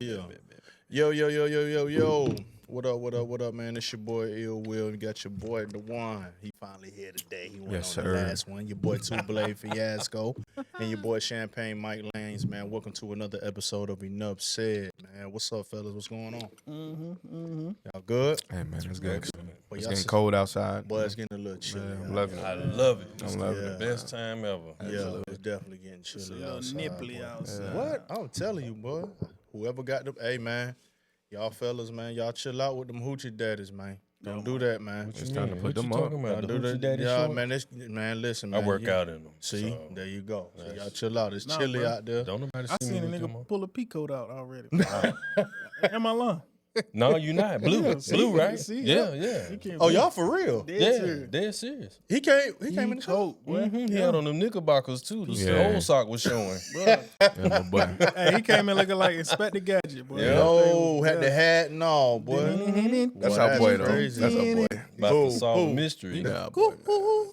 Yeah. Yo. What up, man? It's your boy Ill Will. You got your boy The One. He finally here today. He went Yes, on sir. the last one. Your boy Two Blade Fiasco. And your boy Champagne Mike Lanes, man. Welcome to another episode of Enough Said, man. What's up, fellas? What's going on? Y'all good? Hey, man, it's good. Well, It's y'all getting see- cold outside. Boy, it's getting a little chilly. Man, I'm out loving here. it. I love it. I'm loving Yeah. it. Best time ever. Yeah, it's definitely getting It's a chilly little outside. nipply boy. outside. What? I'm telling you, boy. Whoever got them, hey, man. Y'all fellas, man, y'all chill out with them hoochie daddies, man. Don't do that, man. It's time to put What you them talking up. about? The Don't do hoochie that. daddy Yeah, shorts? man, listen, I man. work out in them. See, so there you go. So y'all That's- chill out. It's Nah, chilly bro. out there. Don't nobody I see seen me a with them nigga on. pull a peacoat out already. Am I lying? No, you not. Blue. Yeah, see? Blue, right? See, yeah, He yeah. came Oh, y'all for real? dead Yeah, serious. dead serious. He came in the show. Coat, boy. He had on them knickerbockers too. The Yeah. old sock was showing. Bruh. Yeah, my boy. Hey, he came in looking like Inspector Gadget, boy. Yeah. Yo, had the hat and all, boy. That's Boy, our boy, that's though. crazy. That's our boy. About Who? to solve Who? a mystery. Yeah, boy, man.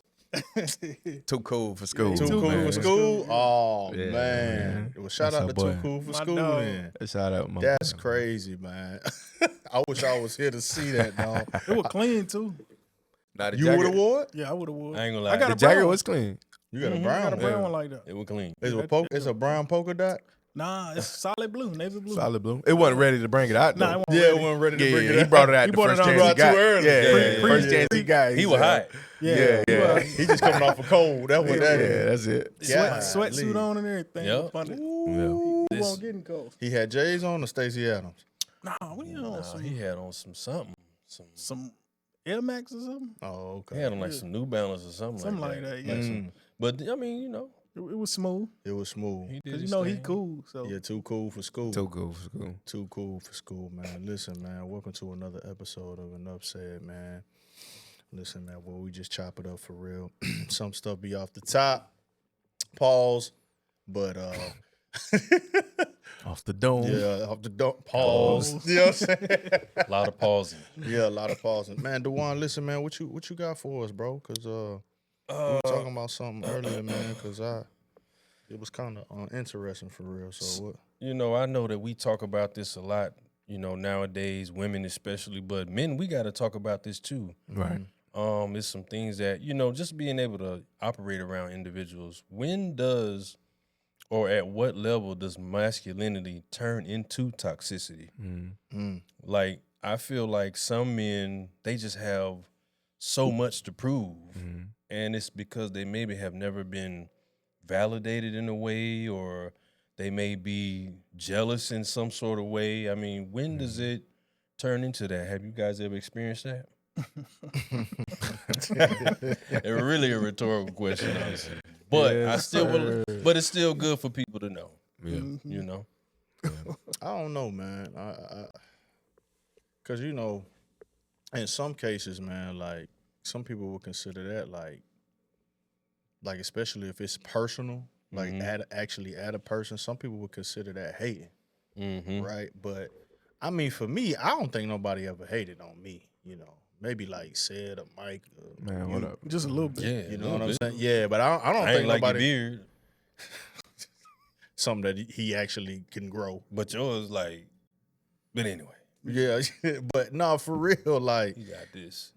Too cool for school. Too cool man. for school? Oh, Yeah, man. man. Well, shout That's out our to boy. Too Cool for My School dog. then. Shout out, my That's boy. crazy, man. I wish I was here to see that, dog. It was clean, too. Nah, the You jacket- would have wore it? Yeah, I would have worn. I ain't gonna lie. I got The a jacket brown was clean. You got a I brown got a one. brown one like that. It was clean. It's a brown polka dot? Nah, it's solid blue, navy blue. Solid blue. It wasn't ready to bring it out, Nah, though. it wasn't Yeah, ready. it wasn't ready to Yeah, bring it he out. brought it out He the brought first it out chance he too got. early. Yeah, Yeah, first yeah. chance he got. He was hot. Yeah. He just coming off a cold. That's what that Yeah, is. that's it. Yeah. Sweatsuit on and everything. Yep. Up under. Ooh. He This- won't get in cold. He had J's on or Stacey Adams? Nah, we on Nah, some, he had on something. some Air Max or something. Oh, He okay. had on like some New Balance or something, Something like that, yeah. Mm. But I mean, you know, It was smooth. It was smooth. he did Because, his you know, he thing. cool. So Yeah, too cool for school. Too cool for school. Too cool for school, man. Listen, man, welcome to another episode of Enough Said, man. Listen, man, well, we just chop it up for real. Some stuff be off the top. Pause. But, Off the dome. yeah, off the pause. You know what I'm saying? A lot of pausing. Yeah, a lot of pausing. Man, DeJuan, listen, man, what you got for us, bro? Because we were talking about something earlier, man, because it was kind of interesting for real. So what? You know, I know that we talk about this a lot, you know, nowadays, women especially, but men, we got to talk about this too. Right. It's some things that, you know, just being able to operate around individuals. When does or at what level does masculinity turn into toxicity? Mm. Like, I feel like some men, they just have so much to prove. Mm. And it's because they maybe have never been validated in a way, or they may be jealous in some sort of way. I mean, when does it turn into that? Have you guys ever experienced that? It's really a rhetorical question, honestly. But I Yes, still sir. but it's still good for people to know, Yeah. you know? I don't know, man. Because, you know, in some cases, man, like, some people would consider that, like especially if it's personal, like, actually at a person, some people would consider that hating, Mm-hmm. right? But, I mean, for me, I don't think nobody ever hated on me, you know. Maybe, like, said or Mike. Man, what up? just a little bit. Yeah. You know what I'm saying? Yeah, but I don't I think ain't like your nobody, beard, something that he actually can grow. but yours like, but anyway, Yeah, but no, for real, like, you got this.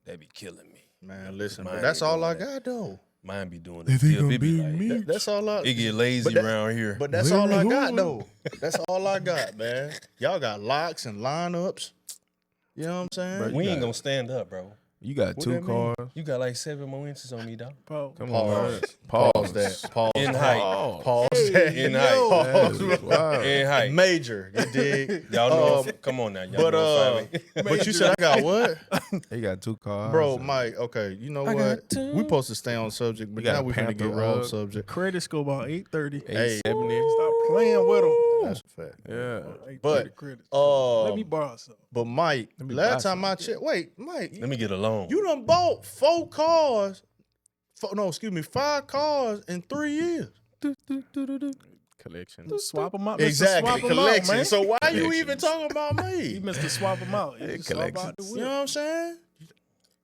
That be killing me. man, listen, Mine but that's ain't all I doing got, though. Mine be doing They it. think Still, I'm it be being like, mean. That's all I. it get lazy But that- around here. But that's all I got, though. That's all I got, man. Y'all got locks and lineups. You know what I'm saying? Bro, we you ain't got- gonna stand up, bro. You got What two that mean? cars. You got like 7 more inches on me, dog. Bro, Come on, man. Pause that. Pause In that. height. Pause that. In Yo. height. Pause. Wow. In height. Major. You dig? Y'all know. Come on now. Y'all But know but you said I got what? He got two cars. Bro, and Mike, okay, you know I what? got two. We supposed to stay on subject, but You got now a we finna Panther get rug. off subject. credit score about 830. 870. Stop playing with him. That's a fact. Yeah. But, credit. Uh, Let me borrow some. but Mike, Let me last buy time I checked, wait, Mike, Let me get a loan. you done bought 5 cars in 3 years. Collection. Just swap them out. Exactly, Swap 'em collection. Out, man. So why you Collection. even talking about He me? missed to swap them out. Hey, Just swap out the collections. You whip. know what I'm saying?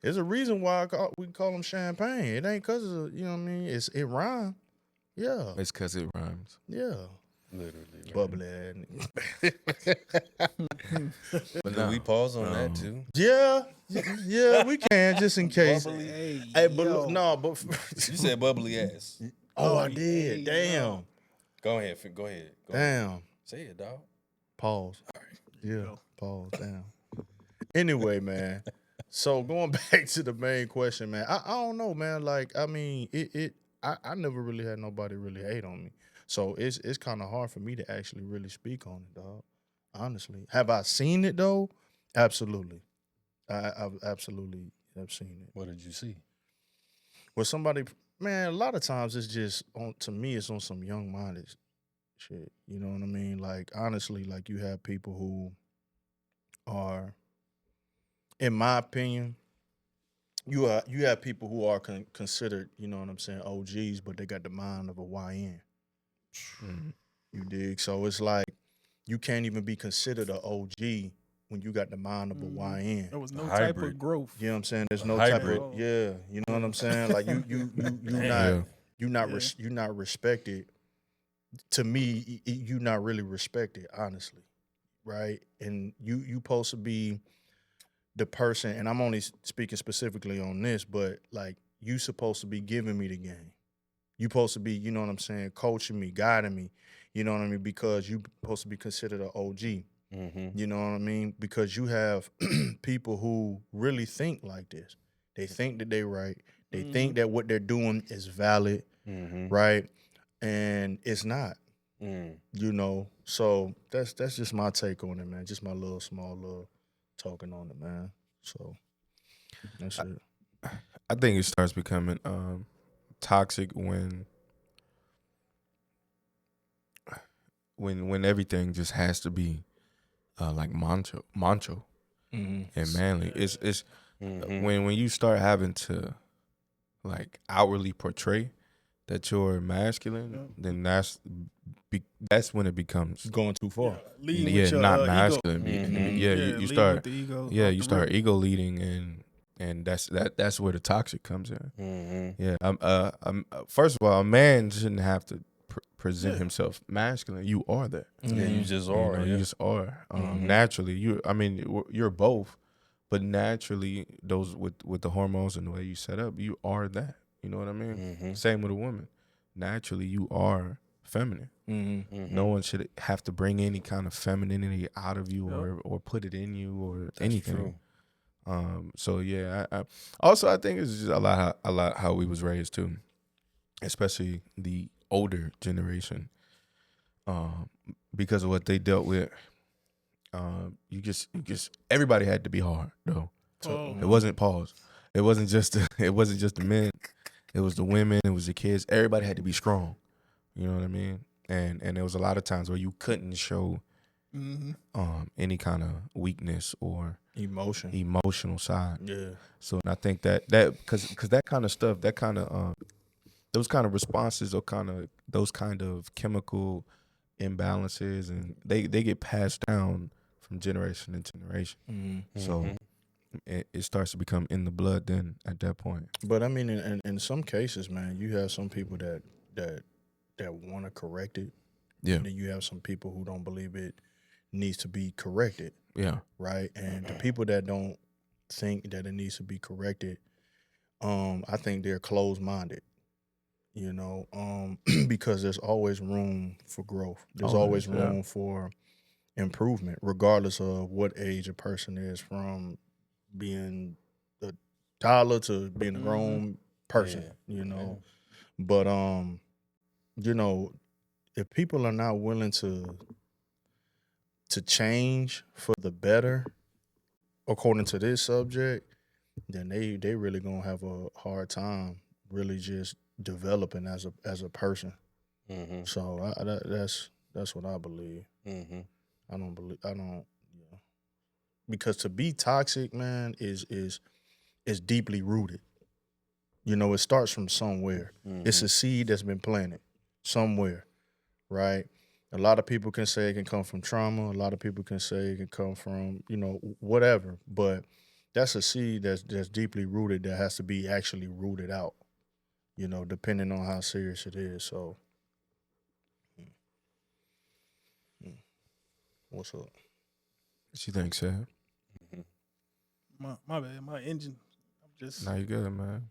There's a reason why we call them champagne. It ain't because of, you know what I mean? It rhymes. Yeah, It's because it rhymes. yeah. Literally. Right. Bubbly ass nigga. But Do we pause on that too? Yeah, we can just in case. Bubbly. Hey, but yo. look, no, but You said bubbly ass. oh, I hey, did. yo. Damn. Go ahead. Go ahead. Damn. Say it, dog. Pause. Yeah. go. Pause. Damn. Anyway, man. So going back to the main question, man. I don't know, man. Like, I mean, I never really had nobody really hate on me. So it's kind of hard for me to actually really speak on it, dog. Honestly. Have I seen it though? Absolutely. I've absolutely have seen it. What did you see? Well, somebody, man, a lot of times it's just to me, it's on some young minded shit. You know what I mean? Like, honestly, like you have people who are, in my opinion, you have people who are considered, you know what I'm saying, OGs, but they got the mind of a YN. You dig? So it's like you can't even be considered an OG when you got the mind of a YN. There was no Hybrid. type of growth. You know what I'm saying? There's no hybrid. type of you know what I'm saying? Like you not respected. To me, you not really respected, honestly, right? And you supposed to be the person, and I'm only speaking specifically on this, but like you supposed to be giving me the game. You supposed to be, you know what I'm saying, coaching me, guiding me, you know what I mean, because you supposed to be considered an OG. Mm-hmm. You know what I mean? Because you have people who really think like this. They think that they're right. They think that what they're doing is valid, right? And it's not. You know. So that's just my take on it, man. Just my small little talking on it, man. So that's it. I think it starts becoming toxic when everything just has to be like macho and manly. It's when you start having to like outwardly portray that you're masculine, then that's when it becomes Going too far. Lead with your not ego. masculine. You lead start with the ego. you start ego leading and that's where the toxic comes in. Yeah, first of all, a man shouldn't have to present himself masculine. You are that. Yeah, you just You are. know, you just are. Naturally, you're both, but naturally, those with the hormones and the way you set up, you are that. You know what I mean? Same with a woman. Naturally, you are feminine. No one should have to bring any kind of femininity out of you or put it in you or anything. True. So yeah, I also I think it's just a lot how we was raised too, especially the older generation. Because of what they dealt with, you just everybody had to be hard though. It wasn't pause. It wasn't just the men. It was the women. It was the kids. Everybody had to be strong. You know what I mean? And there was a lot of times where you couldn't show any kind of weakness or emotional side. Yeah. So and I think that because that kind of stuff, that kind of those kind of responses or those kind of chemical imbalances, and they get passed down from generation to generation. So it starts to become in the blood then at that point. But I mean, in some cases, man, you have some people that want to correct it. Yeah. And then you have some people who don't believe it needs to be corrected. Yeah. Right. And the people that don't think that it needs to be corrected, I think they're closed-minded. You know, because there's always room for growth. There's always room for improvement, regardless of what age a person is, from being a toddler to being a grown person. You know, but you know, if people are not willing to change for the better, according to this subject, then they really gonna have a hard time really just developing as a person. So that's what I believe. I don't because to be toxic, man, is deeply rooted. You know, it starts from somewhere. It's a seed that's been planted somewhere, right? A lot of people can say it can come from trauma. A lot of people can say it can come from, you know, whatever. But that's a seed that's deeply rooted that has to be actually rooted out, you know, depending on how serious it is. So What's up? What you think, Sam? My bad. My engine. I'm just Nah, you good, man.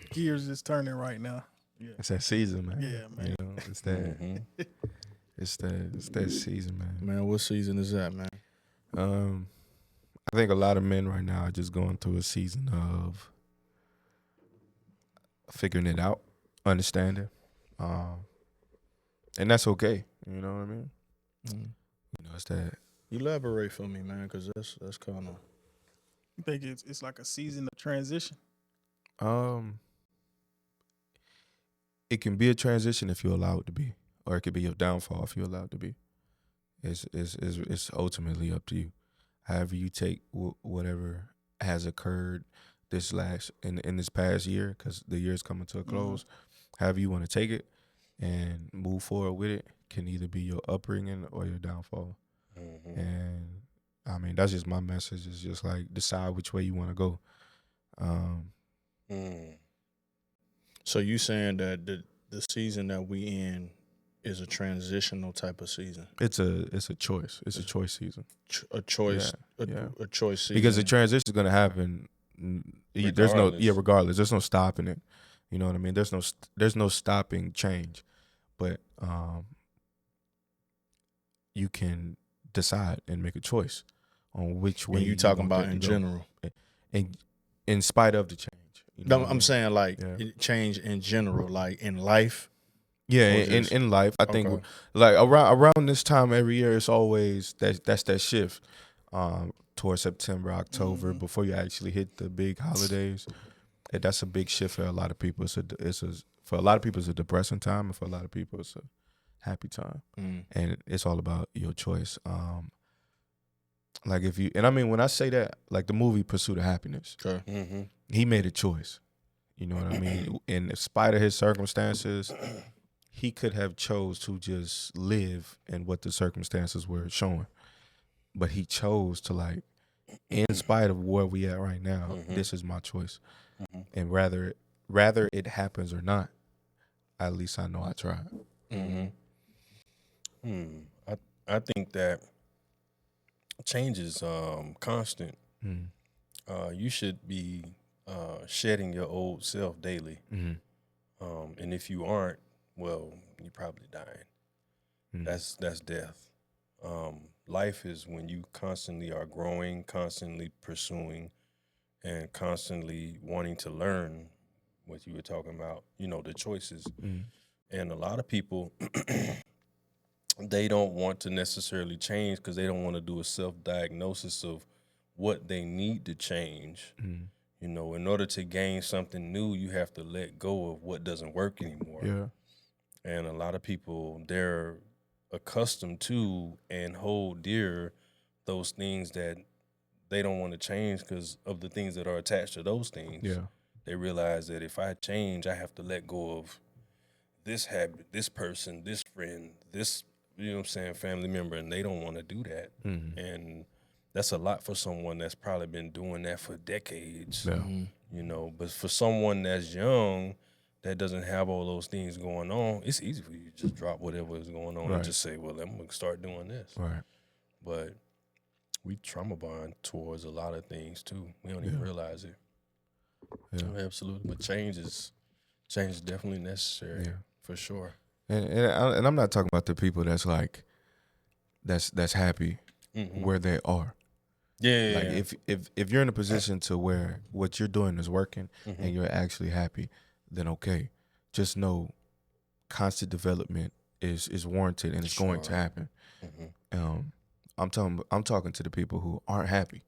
gears is turning right now. Yeah. It's that season, man. Yeah, man. You know, it's that. Mhm. It's that season, man. Man, what season is that, man? I think a lot of men right now are just going through a season of figuring it out, understanding, and that's okay. You know what I mean? You know, it's that. Elaborate for me, man, because that's kind of. You think it's like a season of transition? It can be a transition if you allow it to be, or it could be your downfall if you allow it to be. It's ultimately up to you. However you take whatever has occurred this last in this past year, because the year's coming to a close. However you want to take it and move forward with it can either be your upbringing or your downfall. And I mean, that's just my message. It's just like decide which way you want to go. So you saying that the season that we in is a transitional type of season? It's a choice. It's a choice season. A choice, Yeah. a choice season. Because the transition is going to happen. Regardless. There's no stopping it. You know what I mean? There's no stopping change, but you can decide and make a choice on which way. And you talking about in general, and in spite of the change. You no, know what I I'm mean? saying like Yeah. change in general, like in life. Yeah, Or just- in life, I think Okay. like around this time every year, it's always that's that shift towards September, October, before you actually hit the big holidays. And that's a big shift for a lot of people. For a lot of people, it's a depressing time, and for a lot of people, it's a happy time. And it's all about your choice. Like and I mean, when I say that, like the movie Pursuit of Happiness, Okay. he made a choice. You know what I mean? In spite of his circumstances, he could have chose to just live in what the circumstances were showing. But he chose to, like, in spite of where we at right now, this is my choice. And rather it happens or not, at least I know I tried. I think that change is constant. You should be shedding your old self daily. And if you aren't, well, you're probably dying. That's death. Life is when you constantly are growing, constantly pursuing, and constantly wanting to learn what you were talking about, you know, the choices. And a lot of people, they don't want to necessarily change because they don't want to do a self-diagnosis of what they need to change. You know, in order to gain something new, you have to let go of what doesn't work anymore. Yeah. And a lot of people, they're accustomed to and hold dear those things that they don't want to change because of the things that are attached to those things. Yeah. They realize that if I change, I have to let go of this habit, this person, this friend, this, you know what I'm saying, family member, and they don't want to do that. And that's a lot for someone that's probably been doing that for decades. Yeah. You know, but for someone that's young, that doesn't have all those things going on, it's easy for you to just drop whatever is going on and just say, well, I'm going to start doing this. Right. But we trauma bond towards a lot of things too. We don't even realize it. Yeah. Absolutely. But change is definitely necessary for sure. And I'm not talking about the people that's like that's happy where they are. Yeah. Like if you're in a position to where what you're doing is working and you're actually happy, then okay. Just know constant development is warranted and it's going to happen. I'm talking to the people who aren't happy.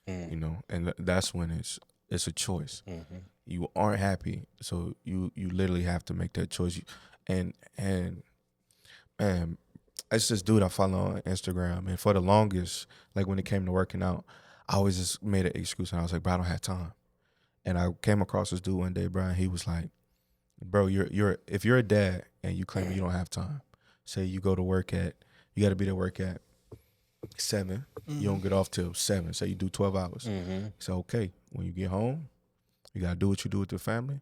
You know, and that's when it's a choice. You aren't happy, so you literally have to make that choice. And it's this dude I follow on Instagram, and for the longest, like when it came to working out, I always just made an excuse, and I was like, bro, I don't have time. And I came across this dude one day, bro, and he was like, bro, if you're a dad and you claim you don't have time, say you go to work you got to be to work at 7, you don't get off till 7, say you do 12 hours. So okay, when you get home, you got to do what you do with your family.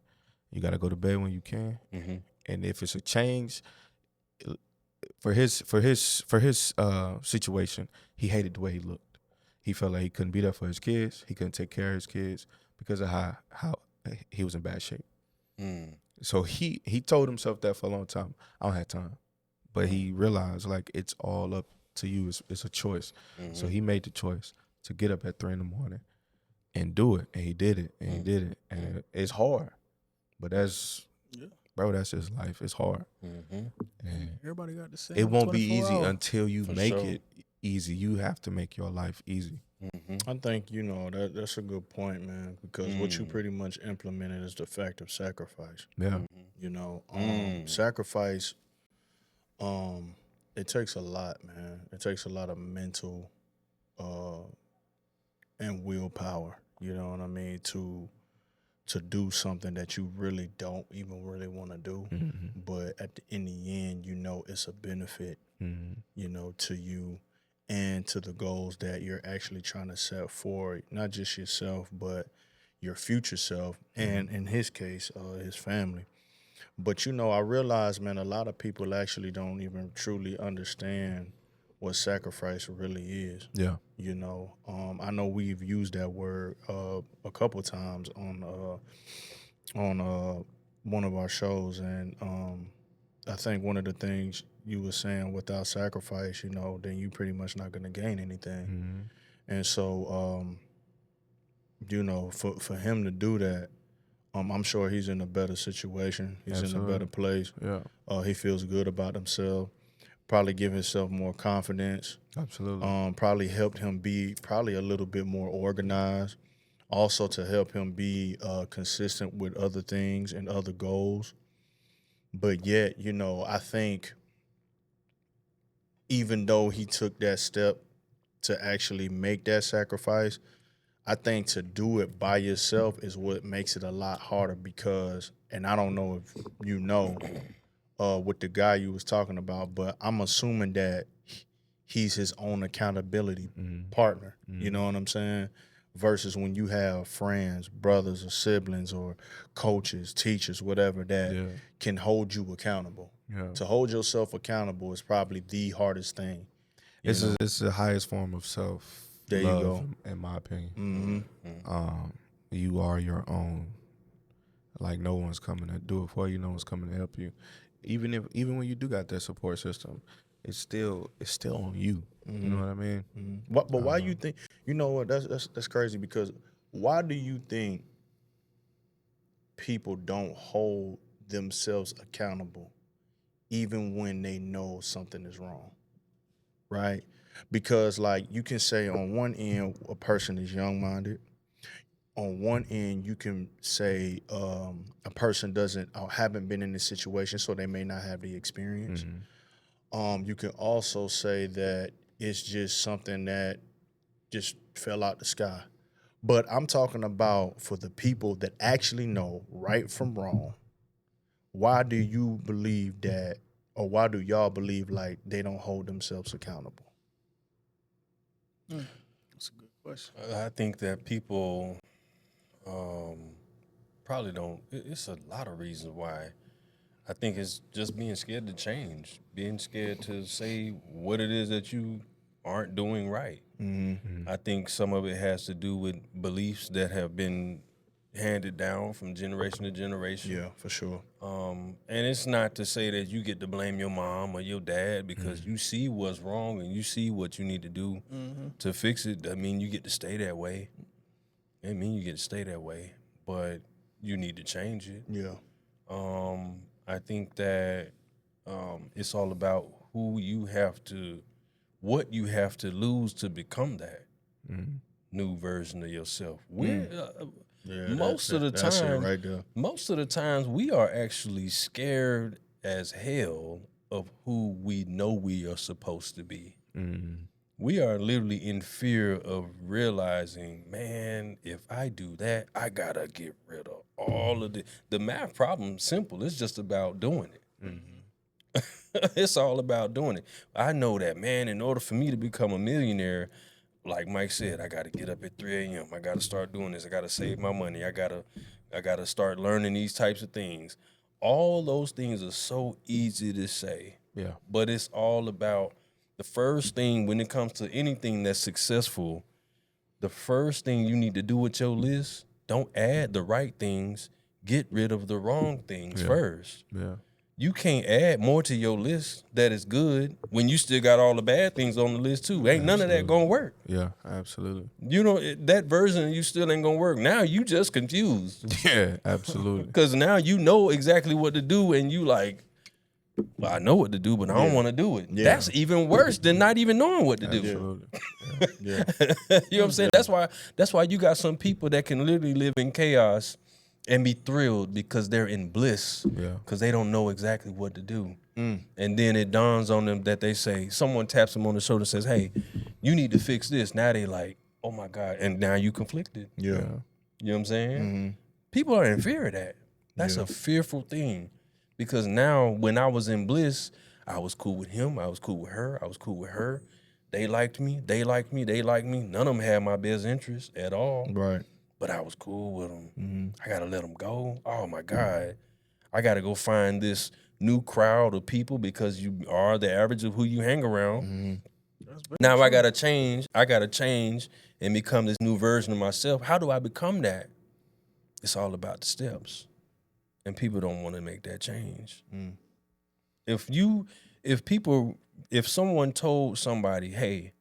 You got to go to bed when you can. And if it's a change, for his situation, he hated the way he looked. He felt like he couldn't be there for his kids. He couldn't take care of his kids because of how he was in bad shape. So he told himself that for a long time. I don't have time, but he realized like it's all up to you. It's a choice. So he made the choice to get up at 3 a.m. and do it, and he did it, and he did it, and it's hard, but that's his life. It's hard. And Everybody got the same. it won't be 24 easy hours. until you For make sure. it easy. You have to make your life easy. I think that's a good point, man. Because what you pretty much implemented is the fact of sacrifice. Yeah. Sacrifice. It takes a lot, man. It takes a lot of mental, and willpower. You know what I mean? To do something that you really don't even really want to do, but in the end, it's a benefit, to you and to the goals that you're actually trying to set for not just yourself, but your future self, and in his case, his family. But I realize, man, a lot of people actually don't even truly understand what sacrifice really is. Yeah. I know we've used that word a couple times on one of our shows, and I think one of the things you were saying, without sacrifice, then you pretty much not going to gain anything. And so, for him to do that, I'm sure he's in a better situation. He's in a better place. Yeah. He feels good about himself. Probably give himself more confidence. Absolutely. Probably helped him be probably a little bit more organized. Also to help him be consistent with other things and other goals. But yet, I think even though he took that step to actually make that sacrifice, I think to do it by yourself is what makes it a lot harder because, and I don't know if with the guy you was talking about, but I'm assuming that he's his own accountability partner. You know what I'm saying? Versus when you have friends, brothers or siblings or coaches, teachers, whatever, that can hold you accountable. Yeah. To hold yourself accountable is probably the hardest thing. It's the highest form of self There you love, go. in my opinion. You are your own. Like no one's coming to do it for you. No one's coming to help you. Even when you do got that support system, it's still on you. You know what I mean? But why you think? You know what? That's crazy because why do you think people don't hold themselves accountable even when they know something is wrong? Right? Because like you can say on one end a person is young-minded. On one end, you can say a person doesn't or haven't been in this situation, so they may not have the experience. You can also say that it's just something that just fell out the sky. But I'm talking about for the people that actually know right from wrong. Why do you believe that, or why do y'all believe like they don't hold themselves accountable? That's a good question. I think that people probably don't. It's a lot of reasons why. I think it's just being scared to change, being scared to say what it is that you aren't doing right. I think some of it has to do with beliefs that have been handed down from generation to generation. Yeah, for sure. And it's not to say that you get to blame your mom or your dad because you see what's wrong and you see what you need to do to fix it. I mean, you get to stay that way. I mean, you get to stay that way, but you need to change it. Yeah. I think that it's all about what you have to lose to become that new version of yourself. Most of the that's it time, right there. most of the times we are actually scared as hell of who we know we are supposed to be. We are literally in fear of realizing, man, if I do that, I gotta get rid of all of the math problem. Simple. It's just about doing it. It's all about doing it. I know that, man, in order for me to become a millionaire, like Mike said, I got to get up at 3 a.m. I got to start doing this. I got to save my money. I got to start learning these types of things. All those things are so easy to say, Yeah. But it's all about the first thing when it comes to anything that's successful. The first thing you need to do with your list, don't add the right things, get rid of the wrong things first. Yeah. You can't add more to your list that is good when you still got all the bad things on the list too. Ain't none of that gonna work. Yeah, absolutely. You know, that version of you still ain't gonna work. Now you just confused. Yeah, absolutely. Because now you know exactly what to do and you like, well, I know what to do, but I don't want to do it. Yeah. That's even worse than not even knowing what to do. Absolutely. Yeah. You know what I'm saying? That's why you got some people that can literally live in chaos and be thrilled because they're in bliss. Yeah. Because they don't know exactly what to do. And then it dawns on them that they say, someone taps them on the shoulder and says, hey, you need to fix this. Now they like, oh my God. And now you conflicted. Yeah. You know what I'm saying? People are in fear of that. That's a fearful thing. Because now when I was in bliss, I was cool with him. I was cool with her. I was cool with her. They liked me. They liked me. They liked me. None of them had my best interest at all. Right. But I was cool with them. I got to let them go. Oh, my God. I got to go find this new crowd of people because you are the average of who you hang around. Now I got to change. I got to change and become this new version of myself. How do I become that? It's all about the steps. And people don't want to make that change. If someone told somebody, hey,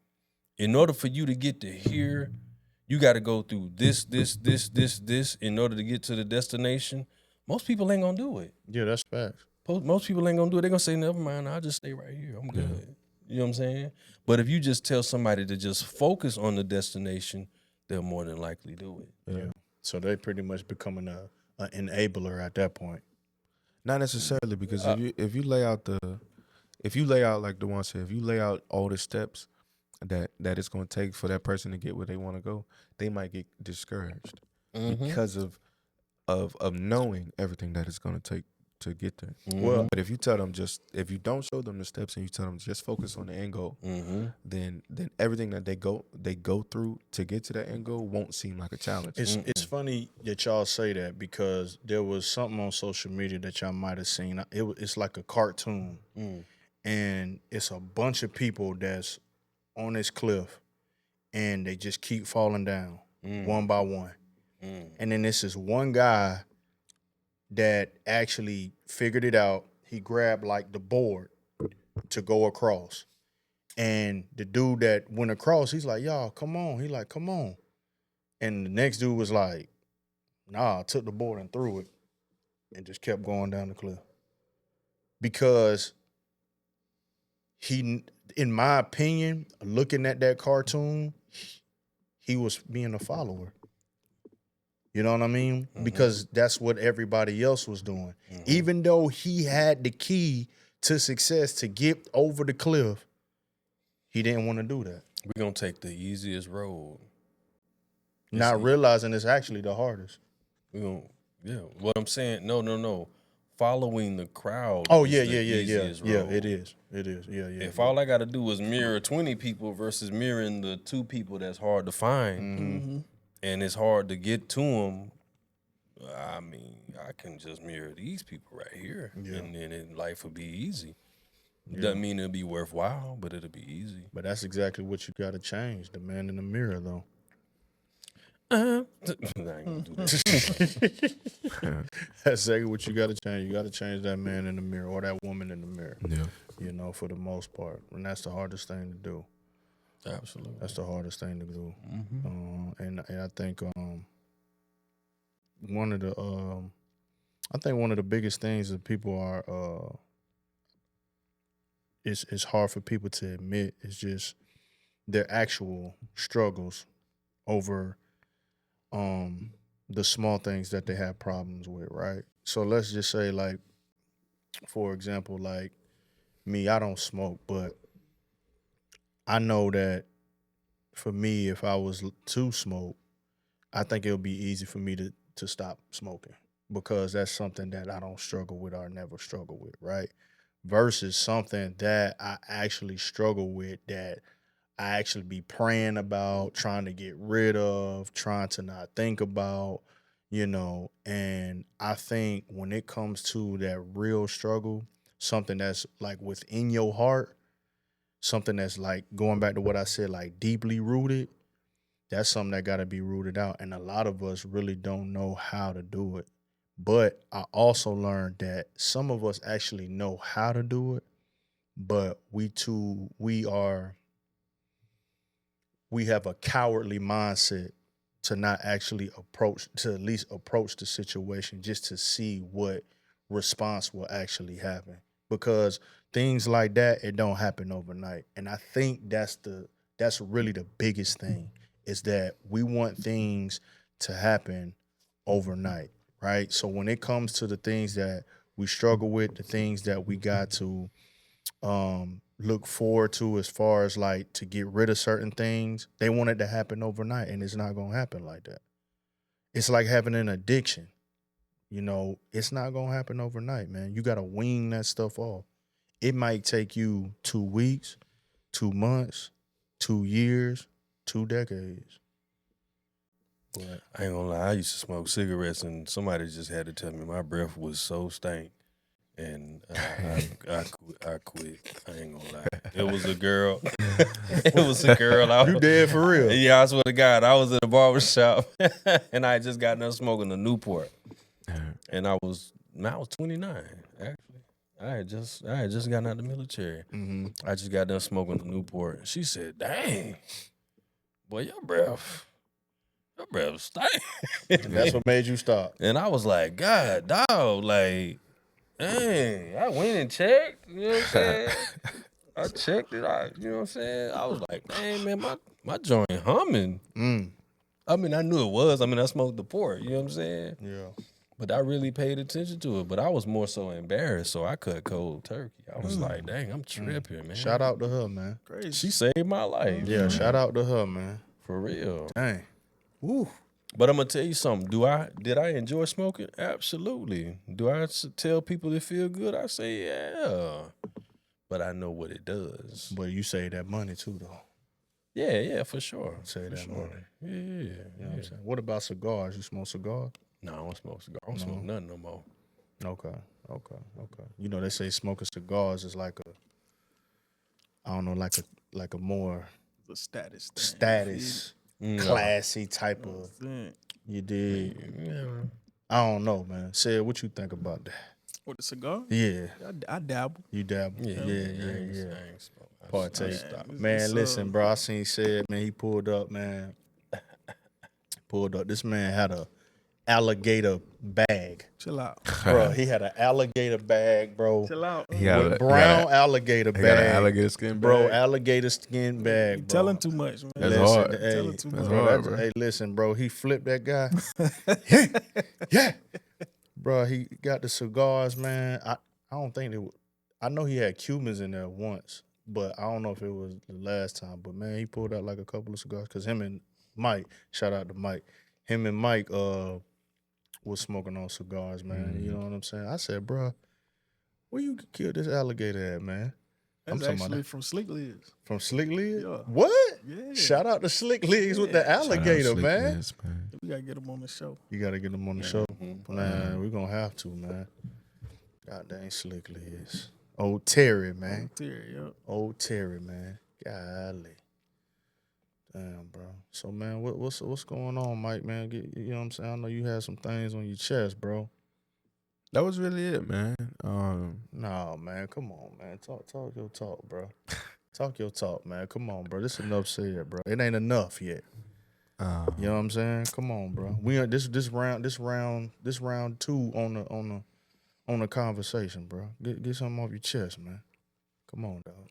in order for you to get to here, you got to go through this in order to get to the destination, most people ain't gonna do it. Yeah, that's facts. Most people ain't gonna do it. They're gonna say, never mind, I'll just stay right here. I'm good. You know what I'm saying? But if you just tell somebody to just focus on the destination, they'll more than likely do it. Yeah. So they pretty much becoming an enabler at that point. Not necessarily, because if you lay out like Dewan said, if you lay out all the steps that it's going to take for that person to get where they want to go, they might get discouraged because of knowing everything that it's going to take to get there. Well, But if you tell them if you don't show them the steps and you tell them just focus on the end goal, then everything that they go through to get to that end goal won't seem like a challenge. it's funny that y'all say that because there was something on social media that y'all might have seen. It's like a cartoon, and it's a bunch of people that's on this cliff, and they just keep falling down one by one. And then this is one guy that actually figured it out. He grabbed like the board to go across. And the dude that went across, he's like, y'all, come on. He like, come on. And the next dude was like, nah, took the board and threw it and just kept going down the cliff. Because he, in my opinion, looking at that cartoon, he was being a follower. You know what I mean? Because that's what everybody else was doing. Even though he had the key to success to get over the cliff, he didn't want to do that. We're going to take the easiest road. Not realizing it's actually the hardest. What I'm saying, no. Following the crowd. Oh, is yeah. the easiest Yeah, road. it is. Yeah. If all I got to do is mirror 20 people versus mirroring the 2 people that's hard to find, and it's hard to get to them, I mean, I can just mirror these people right here, and then life will be easy. Doesn't mean it'll be worthwhile, but it'll be easy. But that's exactly what you got to change, the man in the mirror, though. I ain't gonna do that. That's exactly what you got to change. You got to change that man in the mirror or that woman in the mirror, you know, for the most part. And that's the hardest thing to do. Absolutely. That's the hardest thing to do. And I think one of the biggest things that people are it's hard for people to admit is just their actual struggles over the small things that they have problems with, right? So let's just say, like, for example, like me, I don't smoke, but I know that for me, if I was to smoke, I think it would be easy for me to stop smoking because that's something that I don't struggle with or never struggle with, right? Versus something that I actually struggle with that I actually be praying about, trying to get rid of, trying to not think about, you know. And I think when it comes to that real struggle, something that's like within your heart, something that's like going back to what I said, like deeply rooted, that's something that got to be rooted out. And a lot of us really don't know how to do it. But I also learned that some of us actually know how to do it, but we have a cowardly mindset to not actually at least approach the situation just to see what response will actually happen. Because things like that, it don't happen overnight. And I think that's really the biggest thing, is that we want things to happen overnight, right? So when it comes to the things that we struggle with, the things that we got to look forward to, as far as like to get rid of certain things, they want it to happen overnight, and it's not gonna happen like that. It's like having an addiction. You know, it's not gonna happen overnight, man. You gotta wean that stuff off. It might take you 2 weeks, 2 months, 2 years, 2 decades. But I ain't gonna lie, I used to smoke cigarettes, and somebody just had to tell me my breath was so stank. And I quit. I ain't gonna lie. It was a girl. It was a girl. you dead for real. Yeah, I swear to God. I was in a barber shop, and I just got done smoking a Newport. And I was 29, actually. I had just gotten out of the military. Mm-hmm. I just got done smoking a Newport. She said, "Dang, boy, your breath stank." That's what made you stop. And I was like, God, dog, like, dang, I went and checked, you know what I'm saying? I checked it out, you know what I'm saying? I was like, dang, man, my joint humming. I mean, I knew it was. I mean, I smoked the port, you know what I'm saying? Yeah. But I really paid attention to it. But I was more so embarrassed, so I cut cold turkey. I was like, dang, I'm tripping, man. Shout out to her, man. Crazy. She saved my life. Yeah, shout out to her, man. For real. Dang. Woo. But I'm gonna tell you something. Did I enjoy smoking? Absolutely. Do I tell people it feel good? I say yeah. But I know what it does. But you save that money too, though. Yeah, for sure. Save that money. Yeah. You know what I'm saying? What about cigars? You smoke cigars? No, I don't smoke cigars. I don't smoke nothing no more. Okay. You know, they say smoking cigars is like like a more The status thing. status, classy type of. Thing. You dig? Yeah. I don't know, man. Say what you think about that. With the cigar? Yeah, I dabble. you dabble. Yeah. I ain't smoke. Partake. Man, Man, it's, listen, bro. I seen said, man, he pulled up, man. This man had a alligator bag. Chill out. Bro, he had an alligator bag, bro. Chill out. With brown alligator He got an bag. alligator skin bag. Bro, alligator skin bag, You bro. telling too much, man. That's Listen, hard. Hey, Telling too That's much. hard, bro. Hey, listen, bro. He flipped that guy. yeah. Bro, he got the cigars, man. I don't think I know he had Cubans in there once, but I don't know if it was the last time. But man, he pulled out like a couple of cigars because him and Mike, shout out to Mike, him and Mike was smoking on cigars, man. You know what I'm saying? I said, bro, where you killed this alligator at, man? That's talking about actually that. from Slick Lids. From Slick Legs? Yeah. What? Yeah. Shout out to Slick Legs with the Shout out alligator, Slick man. Liz, man. We gotta get him on the show. You gotta get him on the show. Man, we're gonna have to, man. God dang Slick Legs. Old Terry, man. Terry, yeah. Old Terry, man. Golly. Damn, bro. So man, what's going on, Mike, man? You know what I'm saying? I know you had some things on your chest, bro. That was really it, man. No, man. Come on, man. Talk your talk, bro. Talk your talk, man. Come on, bro. This enough said, bro. It ain't enough yet. You know what I'm saying? Come on, bro. We are this round 2 on the conversation, bro. Get something off your chest, man. Come on, dog.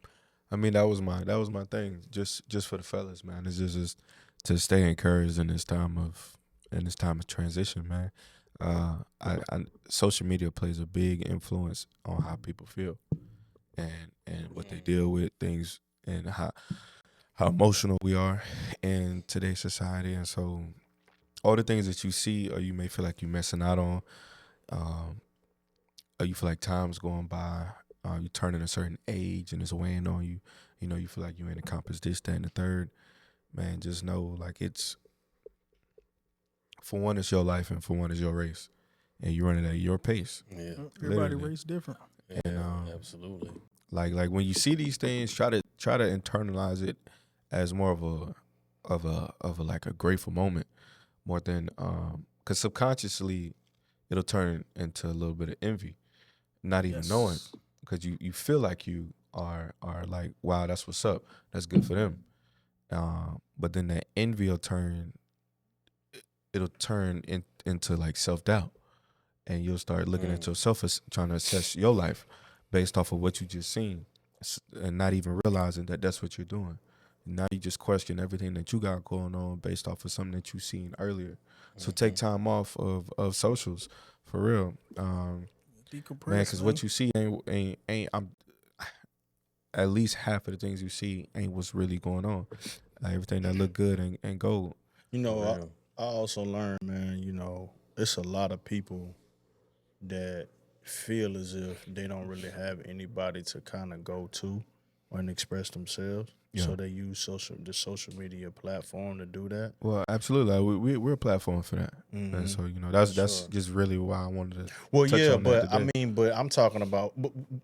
I mean, that was my thing. Just for the fellas, man. It's just to stay encouraged in this time of transition, man. Social media plays a big influence on how people feel and what they deal with, things, and how emotional we are in today's society. And so all the things that you see or you may feel like you're missing out on, or you feel like time's going by, you turning a certain age and it's weighing on you, you know, you feel like you ain't accomplished this, that, and the third, man, just know, like, it's, for one, it's your life, and for one, it's your race. And you're running at your pace. Yeah. Everybody Literally. race different. And absolutely. like when you see these things, try to internalize it as more of a like a grateful moment, more than because subconsciously it'll turn into a little bit of envy, not even knowing, because you feel like you are like, wow, that's what's up, that's good for them. But then that envy will turn into like self-doubt, and you'll start looking at yourself as trying to assess your life based off of what you just seen, and not even realizing that that's what you're doing. Now you just question everything that you got going on based off of something that you seen earlier. So take time off of socials, for real, Decompress, man, because what you see ain't I'm at least half of the things you see ain't what's really going on. Everything that look good ain't gold. You know, I also learned, man, you know, it's a lot of people that feel as if they don't really have anybody to kind of go to and express themselves. Yeah. So they use the social media platform to do that. Well, absolutely. Like, we're a platform for that. And so, you know, that's just really why I wanted to touch on that today. But I'm talking about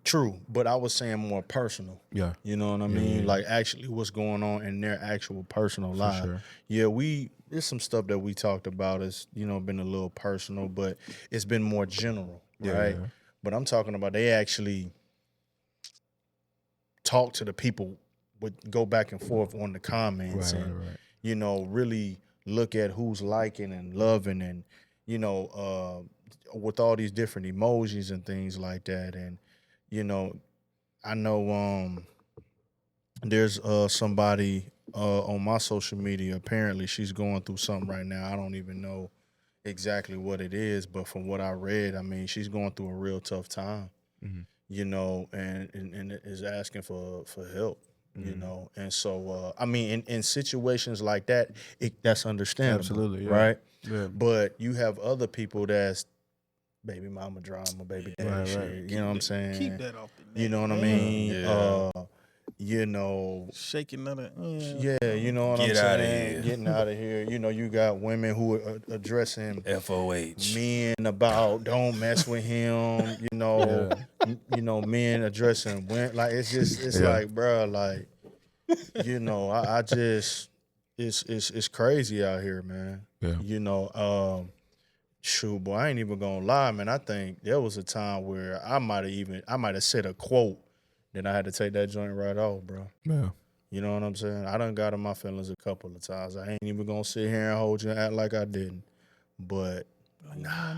true, but I was saying more personal. Yeah. You know what I mean? Yeah. Like actually what's going on in their actual personal life. Sure. Yeah, there's some stuff that we talked about is, you know, been a little personal, but it's been more general, right? Yeah. But I'm talking about they actually talk to the people, would go back and forth on the comments and you know, really look at who's liking and loving and, you know, with all these different emojis and things like that. And, you know, I know there's somebody on my social media, apparently she's going through something right now. I don't even know exactly what it is, but from what I read, I mean, she's going through a real tough time, you know, and is asking for help. You know, and so I mean, in situations like that, that's understandable, Absolutely, yeah. right? Yeah. But you have other people that's baby mama drama, baby daddy shit. You know what I'm saying? Keep that off the net. You know what I mean? Yeah. You know, Shaking another. yeah, you know what I'm Get outta saying? here. Getting out of here. You know, you got women who are addressing FOH. men about don't mess with him. You know, you know, men addressing women. Like it's like, bro, like, you know, I just it's crazy out here, man. Yeah. You know, shoot, boy, I ain't even gonna lie, man. I think there was a time where I might have said a quote, then I had to take that joint right off, bro. Yeah. You know what I'm saying? I done got in my feelings a couple of times. I ain't even gonna sit here and hold you and act like I didn't. But nah.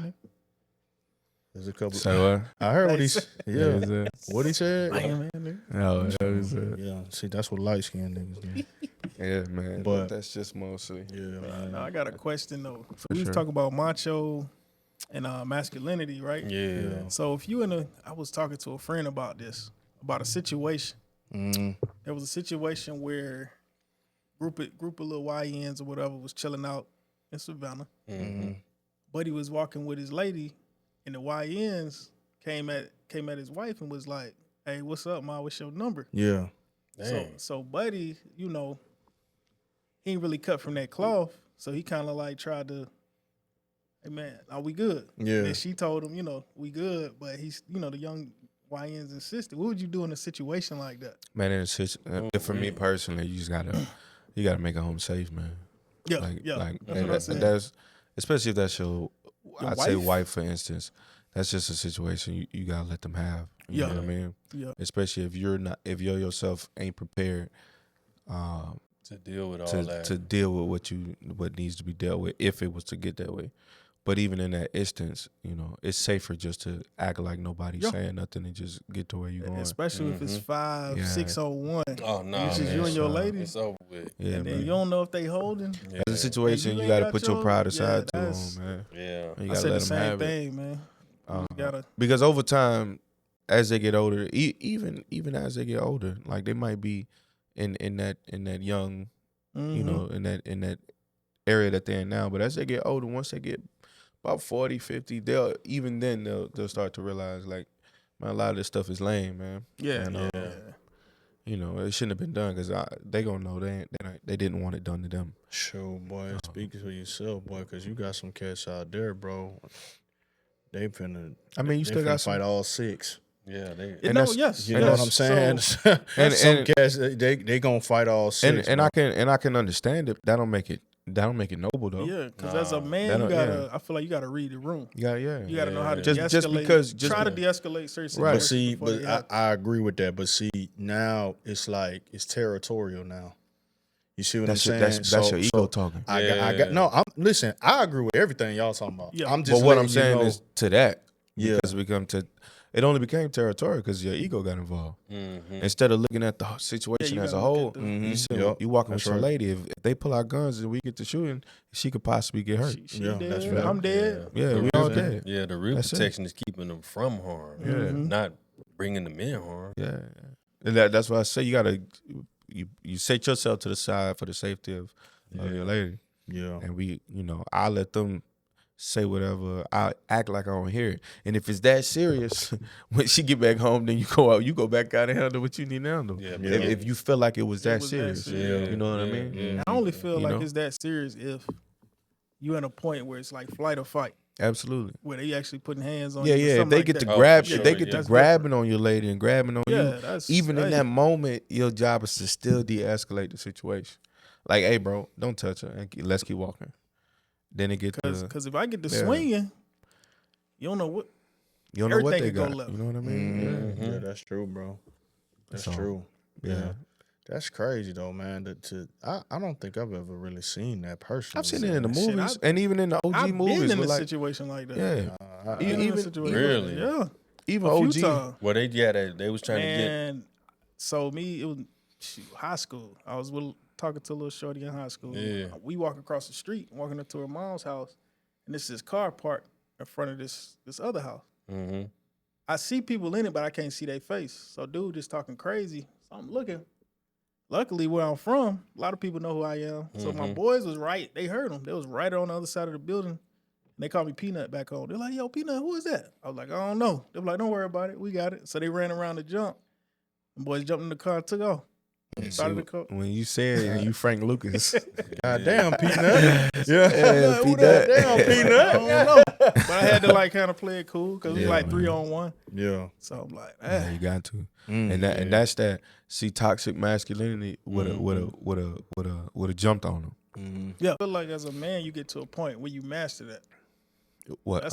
There's a couple. Say what? I heard what he said. Yeah. Yeah. What he said? No, that was it. Yeah. See, that's what light skinned niggas do. Yeah, man. But- But that's just mostly. Yeah, man. Now, I got a question though. For We was sure. talking about macho and masculinity, right? Yeah. So if I was talking to a friend about this, about a situation. There was a situation where group of little YNs or whatever was chilling out in Savannah. Buddy was walking with his lady, and the YNs came at his wife and was like, "Hey, what's up, ma? What's your number?" Yeah. So Buddy, you know, he ain't really cut from that cloth, so he kind of like tried to, "Hey man, are we good?" Yeah. And she told him, you know, we good, but he's, you know, the young YNs insisted. What would you do in a situation like that? Man, for me personally, you just gotta make a home safe, man. Yeah, Like that's what I said. that's especially if that's your I'd say wife? wife, for instance. That's just a situation you gotta let them have. You know what I mean? Yeah. Especially if if you yourself ain't prepared To deal with all that. to deal with what needs to be dealt with if it was to get that way. But even in that instance, you know, it's safer just to act like nobody's saying nothing and just get to where you're going. Especially if it's 5-601. Oh no, It's just you and your lady. It's over with. Yeah, And then man. you don't know if they holding. Yeah. As a situation, And you you ain't gotta got put your your- pride yeah, aside to that's- them, man. Yeah. You I gotta said let the them have same it. thing, man. You gotta. Because over time, as they get older, even as they get older, like they might be in that young, you know, in that area that they're in now. But as they get older, once they get about 40, 50, they'll start to realize, like, man, a lot of this stuff is lame, man. Yeah, And, you know, it shouldn't have been done because they gonna know they didn't want it done to them. Sure, boy. Speak for yourself, boy, because you got some cats out there, bro. They finna. I mean, you they still finna got fight some. all six. Yeah, they. It, And no, that's- yes, You And know what yes. I'm saying? So, And- Some and- cats they gonna fight all six. and bro. I can understand it. That don't make it noble though. yeah, because as a Nah, man, that you don't- gotta. I feel like you gotta read the room. Yeah. You gotta know how to Yeah. Just de-escalate. because- try to de-escalate certain Right. But situations. see, before but they I, happen. I agree with that. But see, now it's like it's territorial now. You see what That's I'm your, saying? that's your ego talking. I got no. Listen. I agree with everything y'all talking about. Yeah. I'm just. But what I'm letting saying you know, is to that, Yeah. because it only became territorial because your ego got involved. Mhm. Instead of looking at the situation you as a gotta look whole, at the- Mhm. you said, Yup. you walking with That's your right. lady. If they pull out guns and we get to shooting, she could possibly get hurt. she Yeah, dead. that's right. I'm dead. Yeah, The we real all pro- dead. Yeah, the real That's it. protection is keeping them from harm. Yeah. Not bringing them in harm. Yeah, and that's why I say you gotta you set yourself to the side for the safety of your lady. Yeah. And I let them say whatever. I act like I don't hear it. And if it's that serious, when she get back home, then you go back out and handle what you need to handle. Yeah, Yeah. If you feel like it was that was that serious, serious. you know what I Yeah, mean? yeah. I only feel You like know? it's that serious if you in a point where it's like flight or fight, Absolutely. where they actually putting hands on Yeah, you. or yeah. If something they like get that. to Oh, grab, for if sure, they get yeah. to grabbing on your lady and grabbing on Yeah, you, that's even in hey. that moment, your job is to still de-escalate the situation. Like, hey, bro, don't touch her. And let's keep walking. Then it gets to Because if I get to Yeah. swinging, you don't know what. you don't know what they everything could got. go left. You know what I mean? Mhm. Yeah, that's true, bro. That's So, true. Yeah. That's crazy though, man. I don't think I've ever really seen that personally. I've seen it in the Shit, movies and even in the OG I've movies. been in with a like, situation like that. yeah, I- Been in a even situation Really? like that. Yeah. even A few OG. times. Well, they was trying to get. And so me, it was high school. I was talking to a little shorty in high school. Yeah. We walk across the street, walking up to her mom's house, and this is car parked in front of this other house. Mm-hmm. I see people in it, but I can't see their face. So dude just talking crazy. So I'm looking. Luckily, where I'm from, a lot of people know who I am. So my boys was right. They heard them. They was right on the other side of the building. And they called me Peanut back home. They're like, yo, Peanut, who is that? I was like, I don't know. They were like, don't worry about it. We got it. So they ran around the jump. The boys jumped in the car and took off. Started the car. When you said and you Frank Lucas, God damn, Peanut. Yeah. yeah, Who Peanut. Damn, I Peanut. don't know. But I had to like kind of play it cool because it was Yeah, like man. 3-on-1. Yeah. So I'm like, Yeah, you got to. Mm, And that's that. See, toxic masculinity would have jumped on him. Mhm. yeah. I feel like as a man, you get to a point where you master that. What? I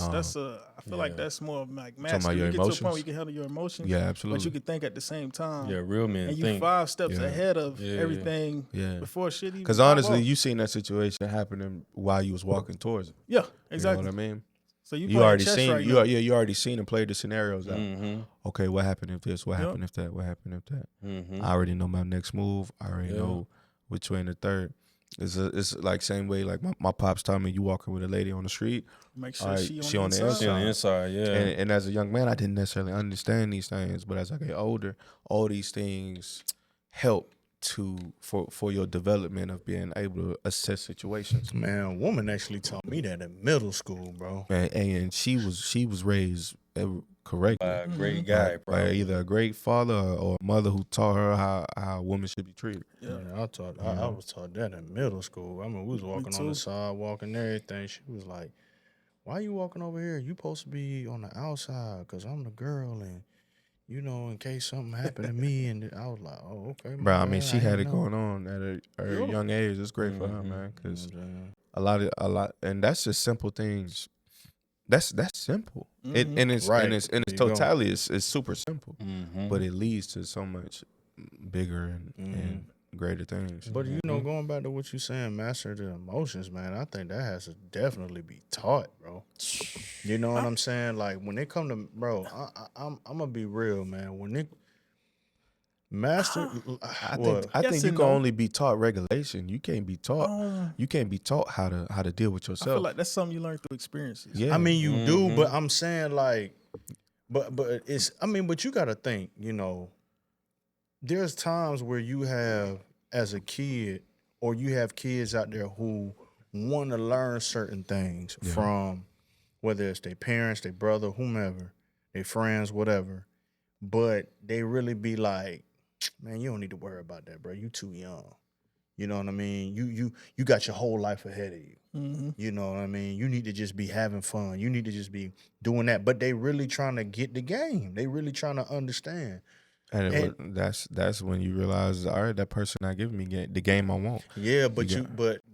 feel like that's more of like about mastery. your You get to a point emotions? where you can handle your emotions. Yeah, absolutely. But you can think at the same time. Yeah, real men And you think. 5 steps Yeah. ahead of Yeah. everything Yeah. before shit even Because pop honestly, off. you seen that situation happening while you was walking towards it. Yeah, You exactly. know what I mean? So you You already chess seen right you now. you already seen and played the scenarios out. Mm-hmm. Okay, what happened if this? What Yep. happened if that? What happened if that? Mm-hmm. I already know my next move. I already Yeah. know which way in the third. It's like same way like my pops taught me, you walking with a lady on the street. Make sure Alright, she on the inside. See on the inside, yeah. And as a young man, I didn't necessarily understand these things, but as I get older, all these things help for your development of being able to assess situations. Man, a woman actually taught me that in middle school, bro. And she was raised correctly By a great guy, bro. by either a great father or a mother who taught her how a woman should be treated. Yeah. Yeah, I was taught that in middle school. I mean, we was walking on too. the sidewalk and everything. She was like, "Why you walking over here? You supposed to be on the outside because I'm the girl, and you know, in case something happened to me." And I was like, "Oh, okay, Bro, I man, mean, she had it ain't know." going on at a young age. It's great for her, man, because You know what I'm saying? a lot, and that's just simple things. That's simple. It Mhm. and it's Right. and it's in its There you go. totality, it's super simple, Mm-hmm. but it leads to so much bigger and greater things. But you know, going back to what you saying, master the emotions, man. I think that has to definitely be taught, bro. You know what I'm saying? Like when it come to, bro, I'm gonna be real, man. When it master, I what? think Yes you and can no. only be taught regulation. You can't be taught. You can't be taught how to deal with I feel yourself. like that's something you learn through experiences. Yeah, I mean, you do, but I'm saying like, but it's. I mean, but you got to think. You know, there's times where you have as a kid, or you have kids out there who want to learn certain things from, whether it's their parents, their brother, whomever, their friends, whatever. But they really be like, man, you don't need to worry about that, bro. You too young. You know what I mean? You got your whole life ahead of you. Mm-hmm. You know what I mean? You need to just be having fun. You need to just be doing that. But they really trying to get the game. They really trying to understand. And that's when you realize, all right, that person not giving me the game I want. Yeah, but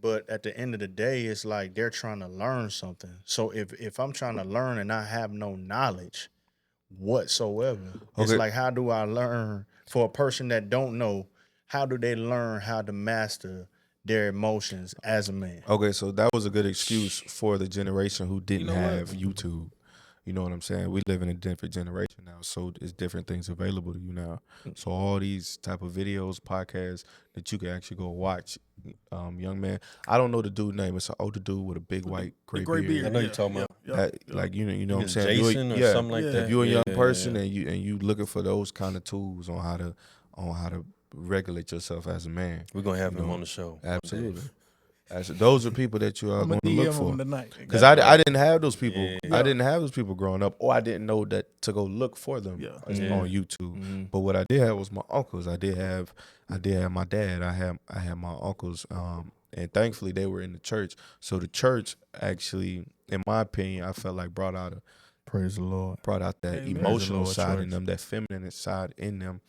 but at the end of the day, it's like they're trying to learn something. So if I'm trying to learn and I have no knowledge whatsoever, it's Okay. like, how do I learn? For a person that don't know, how do they learn how to master their emotions as a man? Okay, so that was a good excuse for the generation who didn't know what? have YouTube. You know what I'm saying? We live in a different generation now, so there's different things available to you now. So all these type of videos, podcasts that you can actually go watch, young man. I don't know the dude name. It's an older dude with a big white gray beard. I know you're talking about. Like you know what I'm Is saying. If Jason you or something like that. If you're a young Yeah, person yeah. and you looking for those kind of tools on how to regulate yourself as a man, We're gonna have you him know, on the show. absolutely. Those are people that you are I'm going gonna to look DM for. him tonight. Because I didn't have those people. Yeah. I didn't have those people growing up, or I didn't know that to go look for them on YouTube. But what I did have was my uncles. I did have my dad. I had my uncles, and thankfully they were in the church. So the church actually, in my opinion, I felt like brought out Praise the Lord. that Amen. emotional Praise the Lord, side in church. them, that feminine side in them.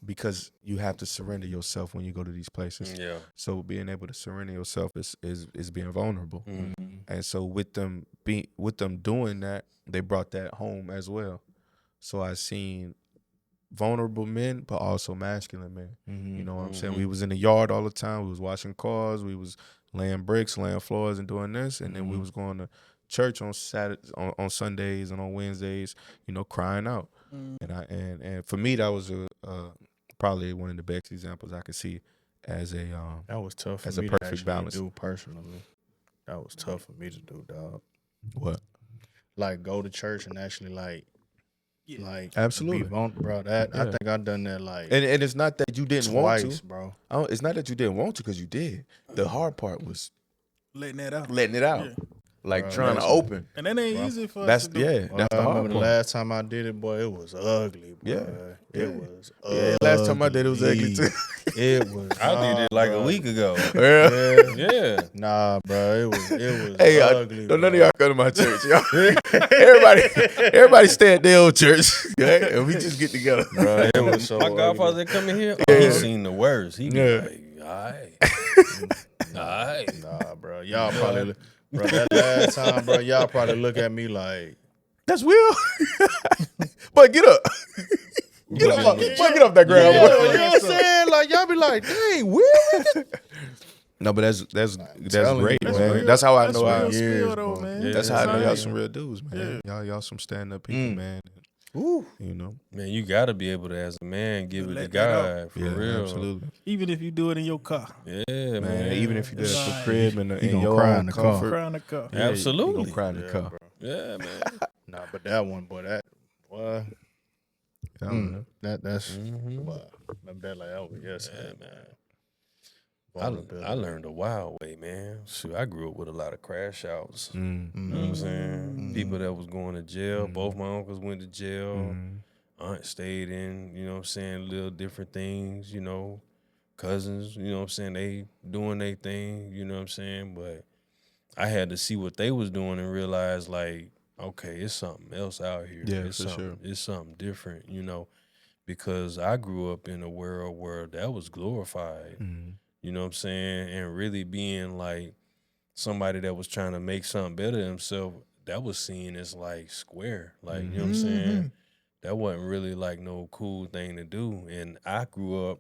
Because you have to surrender yourself when you go to these places. Yeah. So being able to surrender yourself is being vulnerable. And so with them doing that, they brought that home as well. So I seen vulnerable men, but also masculine men. You know what I'm saying? We was in the yard all the time. We was washing cars. We was laying bricks, laying floors, and doing this. And then we was going to church on Saturdays, on Sundays, and on Wednesdays. You know, crying out. And for me, that was probably one of the best examples I could see as a That was tough for as a me perfect to actually balance. do personally. That was tough for me to do, dog. What? Like, go to church and actually Absolutely. be vulnerable, bro. That I Yeah. think I've done that like And it's not that you didn't want twice, to, bro. It's not that you didn't want to, because you did. The hard part was letting that out. letting it out, Yeah. like Bro, trying to listen. open. And that ain't Bro, easy for us That's to do. that's the I hard remember the part. last time I did it, boy. It was ugly, boy. Yeah. It was Yeah, last time I did it was ugly too. It was. I did it like bro. a week ago. Yeah. Yeah. Nah, bro. It was Hey, ugly. don't none of bro. y'all come to my church, y'all. everybody stay at their own church, okay? And we just get together. Bro, it was so My ugly. godfather that coming here, Yeah. he seen the worst. He be Yeah. like, all right. All right. Nah, bro. Y'all probably, bro. That last time, bro. Y'all probably look at me like, That's Will. But get up. Get up. Boy, get off that ground. you boy. know what I'm saying? Like, y'all be like, dang, Will. No, but that's telling great, you, man. bro. That's how I That's know real I. spill, though, bro. man. Yeah. That's how I know That's y'all all some real dudes, man. Y'all some stand up people, man. Ooh. You know. Man, you got to be able to, as a man, give it to Let that out. God. For Yeah, real. absolutely, Even if you do it in your car. Yeah, man. man. Even if you do it at your Right. crib and You in gonna your cry own in the car. comfort, Cry in the car. yeah, Absolutely. you gonna cry in the Yeah, car. bro. Yeah, man. Nah, but that one, boy, that, boy, Yeah, that's, Mhm. boy, remember that like that was yesterday, man. I learned a wild way, man. Shoot, I grew up with a lot of crash outs. Mm. You know what I'm saying? People that was going to jail. Both my uncles went to jail. Aunt stayed in, you know what I'm saying, little different things, you know. Cousins, you know what I'm saying, they doing their thing, you know what I'm saying? But I had to see what they was doing and realize, like, okay, it's something else out here. Yeah, it's for something, sure. It's something different, you know, because I grew up in a world where that was glorified. You know what I'm saying? And really being like somebody that was trying to make something better of himself, that was seen as like square. Like, you know what I'm saying? That wasn't really like no cool thing to do. And I grew up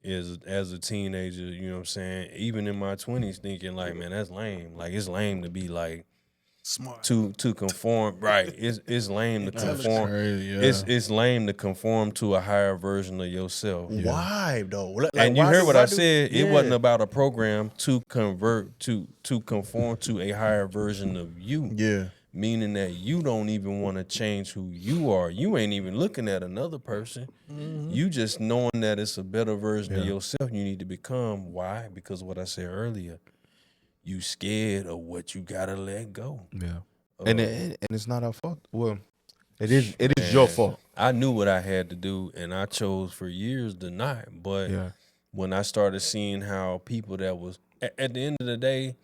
as a teenager, you know what I'm saying? Even in my 20s thinking like, man, that's lame. Like, it's lame to be like Smart. to conform. Right. It's lame to conform. crazy, yeah. It's lame to conform to a higher version of yourself. Why though? Like, And you why heard do- what why I do- said. It yeah. wasn't about a program to convert to conform to a higher version of you. Yeah, Meaning that you don't even want to change who you are. You ain't even looking at another person. You just knowing that it's a better version of yourself you need to become. Why? Because what I said earlier, you scared of what you gotta let go. Yeah. And it's not our fault. Well, it is your fault. I knew what I had to do, and I chose for years to not. But Yeah. when I started seeing how people that was at the end of the day,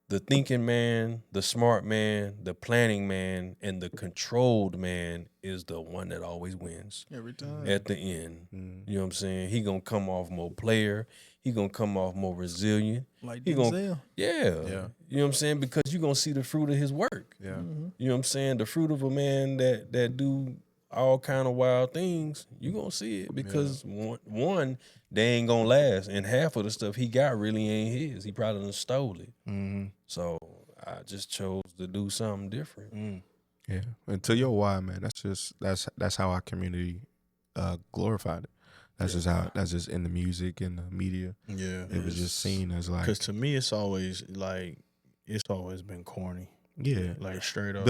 the thinking man, the smart man, the planning man, and the controlled man is the one that always wins Every time. at the end. You know what I'm saying? He gonna come off more player. He gonna come off more resilient. Like He Denzel. gonna, yeah. You know what I'm saying? Because you're gonna see the fruit of his work. Yeah. You know what I'm saying? The fruit of a man that do all kind of wild things, you gonna see it because one, they ain't gonna last, and half of the stuff he got really ain't his. He probably done stole it. So I just chose to do something different. Yeah. And to your why, man, that's how our community glorified it. That's just in the music and the media. Yeah, It was just seen as like, because to me it's always been corny. yeah, Like straight up.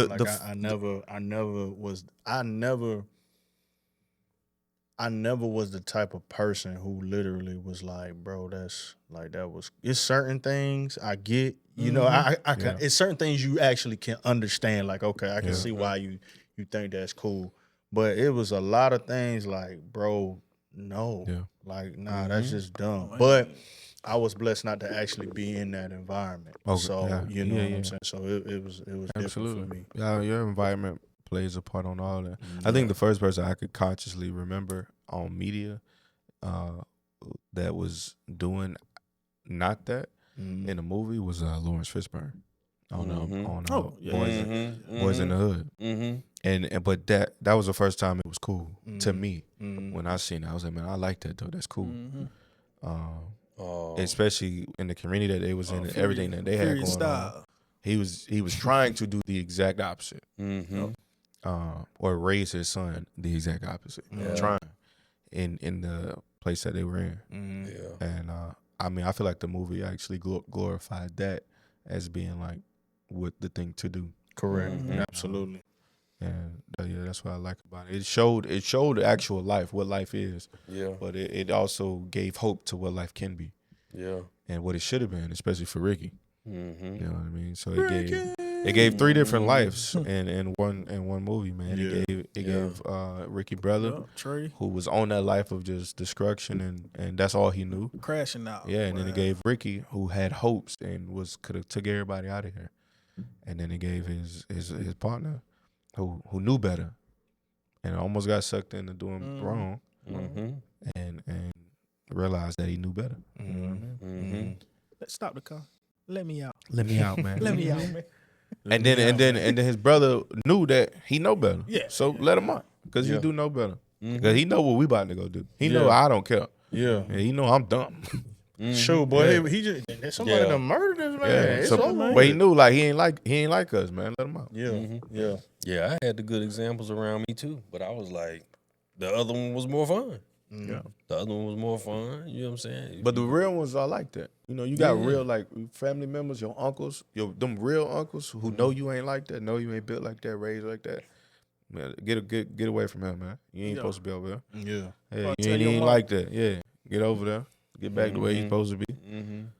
I never was the type of person who literally was like, bro, it's certain things I get, you know, I can, it's certain things you actually can understand. Like, okay, I can see why you think that's cool. But it was a lot of things like, bro, no, like, nah, that's just dumb. But I was blessed not to actually be in that environment. So, you know what I'm saying? So it was different for me. Yeah, your environment plays a part on all that. I think the first person I could consciously remember on media that was doing not that in a movie was Lawrence Fishburne on Boys in the Hood. And but that was the first time it was cool to me. When I seen it, I was like, man, I like that though. That's cool. Especially in the community that they was in and everything that they had going on. He was trying to do the exact opposite. Or raise his son the exact opposite. Trying in the place that they were in. And I mean, I feel like the movie actually glorified that as being like what the thing to do. Correct. Absolutely. And that's what I like about it. It showed actual life, what life is. Yeah. But it also gave hope to what life can be. Yeah. And what it should have been, especially for Ricky. You know what I mean? So it gave 3 different lives in one movie, man. It gave Ricky brother, Trey, who was on that life of just destruction and that's all he knew. crashing out. Yeah, and then it gave Ricky, who had hopes and could have took everybody out of here. And then it gave his partner, who knew better, and almost got sucked into doing wrong, and realized that he knew better. Let's stop the car. Let me out. Let me out, man. Let me out, man. And then his brother knew that he know better. Yeah. So let him out, because he do know better. Because he know what we about to go do. He know I don't care. Yeah. And he know I'm dumb. Sure, boy. He just somebody done murdered this man. It's over. But he knew like he ain't like us, man. Let him out. Yeah. Yeah, I had the good examples around me too, but I was like, the other one was more fun. Yeah. The other one was more fun. You know what I'm saying? But the real ones are like that. You know, you got real like family members, your uncles, them real uncles who know you ain't like that, know you ain't built like that, raised like that. Man, get away from him, man. You ain't supposed to be over there. Yeah. Hey, you ain't like that. Yeah, get over there. Get back the way you supposed to be.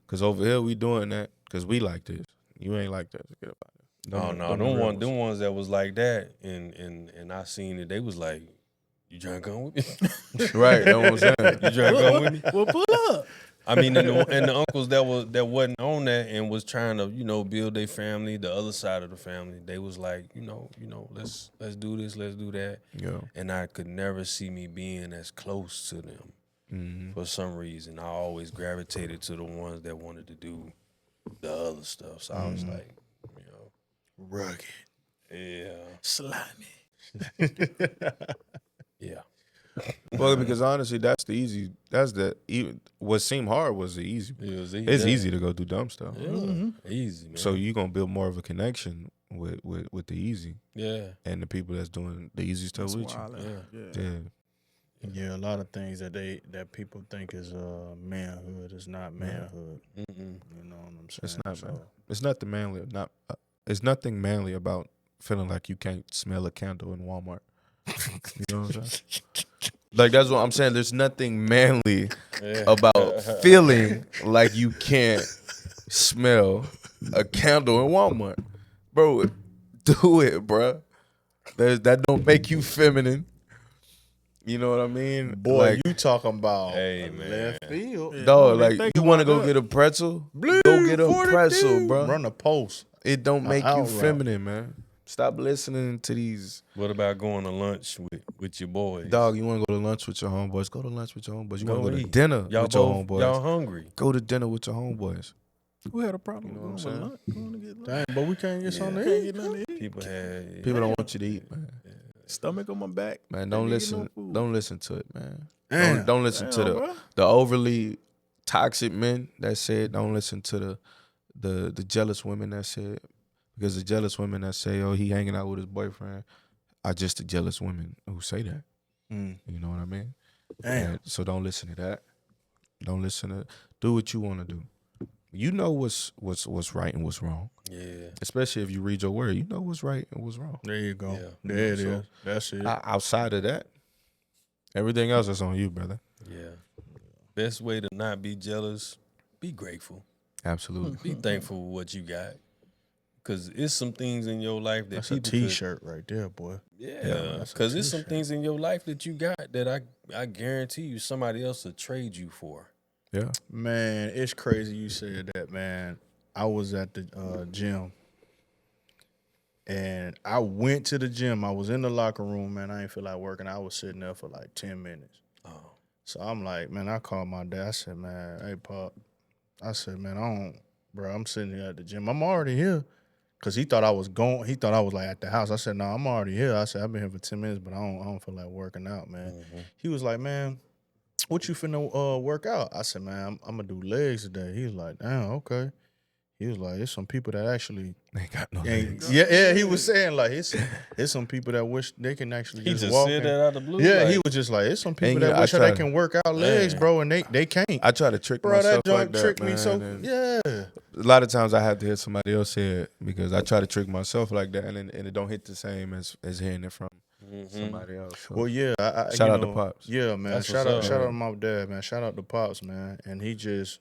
Cause over here we doing that because we like this. You ain't like that. So get about it. Them ones that was like that, and I seen it. They was like, "You trying to come with me?" Right. That's what I'm saying. You trying to come with me? Well, pull up. I mean, and the uncles that wasn't on that and was trying to build their family, the other side of the family, they was like, let's do this, let's do that. Yeah. And I could never see me being as close to them. For some reason, I always gravitated to the ones that wanted to do the other stuff. So I was like, rugged. Yeah. Slimy. Yeah. Well, because honestly, what seemed hard was the easy. It was easy. It's easy to go do dumb stuff. Yeah. Easy, man. So you're gonna build more of a connection with the easy. Yeah. And the people that's doing the easy stuff with you. Yeah. Yeah, a lot of things that people think is manhood is not manhood. You know what I'm saying? It's not, man. It's nothing manly. It's nothing manly about feeling like you can't smell a candle in Walmart. You know what I'm saying? Like, that's what I'm saying. There's nothing manly about feeling like you can't smell a candle in Walmart. Bro, do it, bro. That don't make you feminine. You know what I mean? Boy, like, you talking about Hey, man. left field. Yeah, dog, what they like think you want to about go that? get a pretzel? Blue Go get a 42. pretzel, bro. Run a post. It don't make you out route. feminine, man. Stop listening to these. What about going to lunch with your boys? Dog, you want to go to lunch with your homeboys? Go to lunch with your homeboys. You want Go to go to eat. dinner Y'all with your both, homeboys? y'all hungry. Go to dinner with your homeboys. Who had a problem You know with what I'm going with lunch? Going to get lunch? Dang, but we can't get something to Can't eat. get nothing to eat. People had People don't want you to eat, man. Stomach on my back. Man, Can't don't get listen. no food. Don't listen to it, man. Damn. Don't listen to Damn, bro. the overly toxic men that said. Don't listen to the jealous women that said. Because the jealous women that say, "Oh, he hanging out with his boyfriend," are just the jealous women who say that. Mm. You know what I mean? Damn. And so don't listen to that. Don't listen to. Do what you want to do. You know what's right and what's wrong. Yeah. Especially if you read your word, you know what's right and what's wrong. There you go. Yeah. There it So, is. That's it. Outside of that, everything else is on you, brother. Yeah. Best way to not be jealous, be grateful. Absolutely. Be thankful for what you got. Because it's some things in your life that That's a people T-shirt right there, boy. Yeah, that's a because there's some t-shirt. things in your life that you got that I guarantee you somebody else will trade you for. Yeah. Man, it's crazy you said that, man. I was at the gym, and I went to the gym. I was in the locker room, man. I ain't feel like working. I was sitting there for like 10 minutes. Oh, So I'm like, man, I called my dad. I said, man, hey, Pop. I said, man, I'm sitting here at the gym. I'm already here. Because he thought I was going. He thought I was like at the house. I said, no, I'm already here. I said, I've been here for 10 minutes, but I don't feel like working out, man. mm-hmm. He was like, man, what you finna work out? I said, man, I'm going to do legs today. He was like, damn, okay. He was like, there's some people that actually Ain't got no ain't. legs. Yeah, he was saying, like, it's some people that wish they can actually He just just walk. said in. that out of the blue. Yeah, like, he was just like, it's some people Ain't that you- I wish that they tried- can work out legs, Man. bro, and they can't. I try to trick Bro, myself that joint like that, tricked man. me so. and Yeah. A lot of times I have to hear somebody else say it because I try to trick myself like that, and it don't hit the same as hearing it from somebody else. So, Well, yeah. I shout you out to know, Pops. Yeah, man. That's Shout what's out, up. to my dad, man. Shout out to Pops, man. And he just,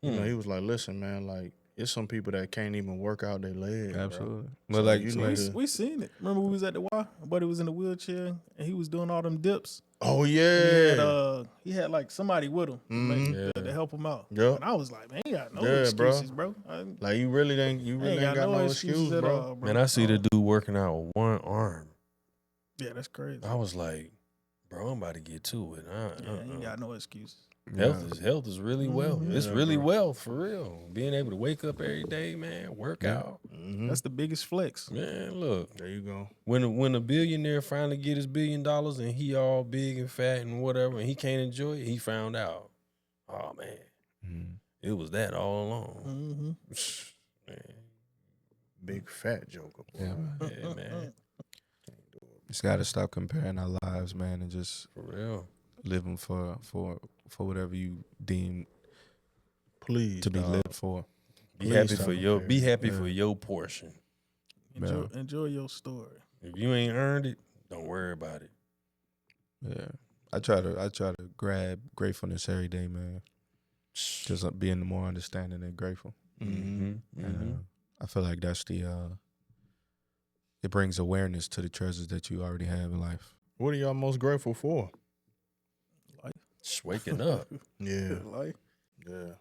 you know, he was like, listen, man, like, it's some people that can't even work out their legs. bro. Absolutely. So But like, you like need to- We seen it. Remember we was at the Y? My buddy was in the wheelchair and he was doing all them dips. Oh He yeah. had like somebody with him to help him out. Yep. And I was like, man, you got no Yeah, bro. excuses, bro. I Like you really ain't got no excuse, at bro. all, bro. man, I see the dude working out with one arm. Yeah, that's crazy. I was like, bro, I'm about to get to it. Yeah, he ain't got no excuses. Health is really well. It's Yeah, really bro. well for real. Being able to wake up every day, man, work out. Mhm. That's the biggest flex. Man, look, There you go. when a billionaire finally get his $1 billion and he all big and fat and whatever, and he can't enjoy it, he found out. Oh man, Mhm. it was that all along. Mm-hmm. Man, Big fat joker. Boy. Yeah, yeah, man, just gotta stop comparing our lives, man, and just for real. live them for whatever you deem Please to be dog. lived for. Be Please happy stop for your comparing. for your portion. Enjoy your story. If you ain't earned it, don't worry about it. Yeah, I try to grab gratefulness every day, man. Just being more understanding and grateful. Mm-hmm. And I feel like that's it brings awareness to the treasures that you already have in life. What are y'all most grateful for? Just waking up, Yeah. Like Yeah.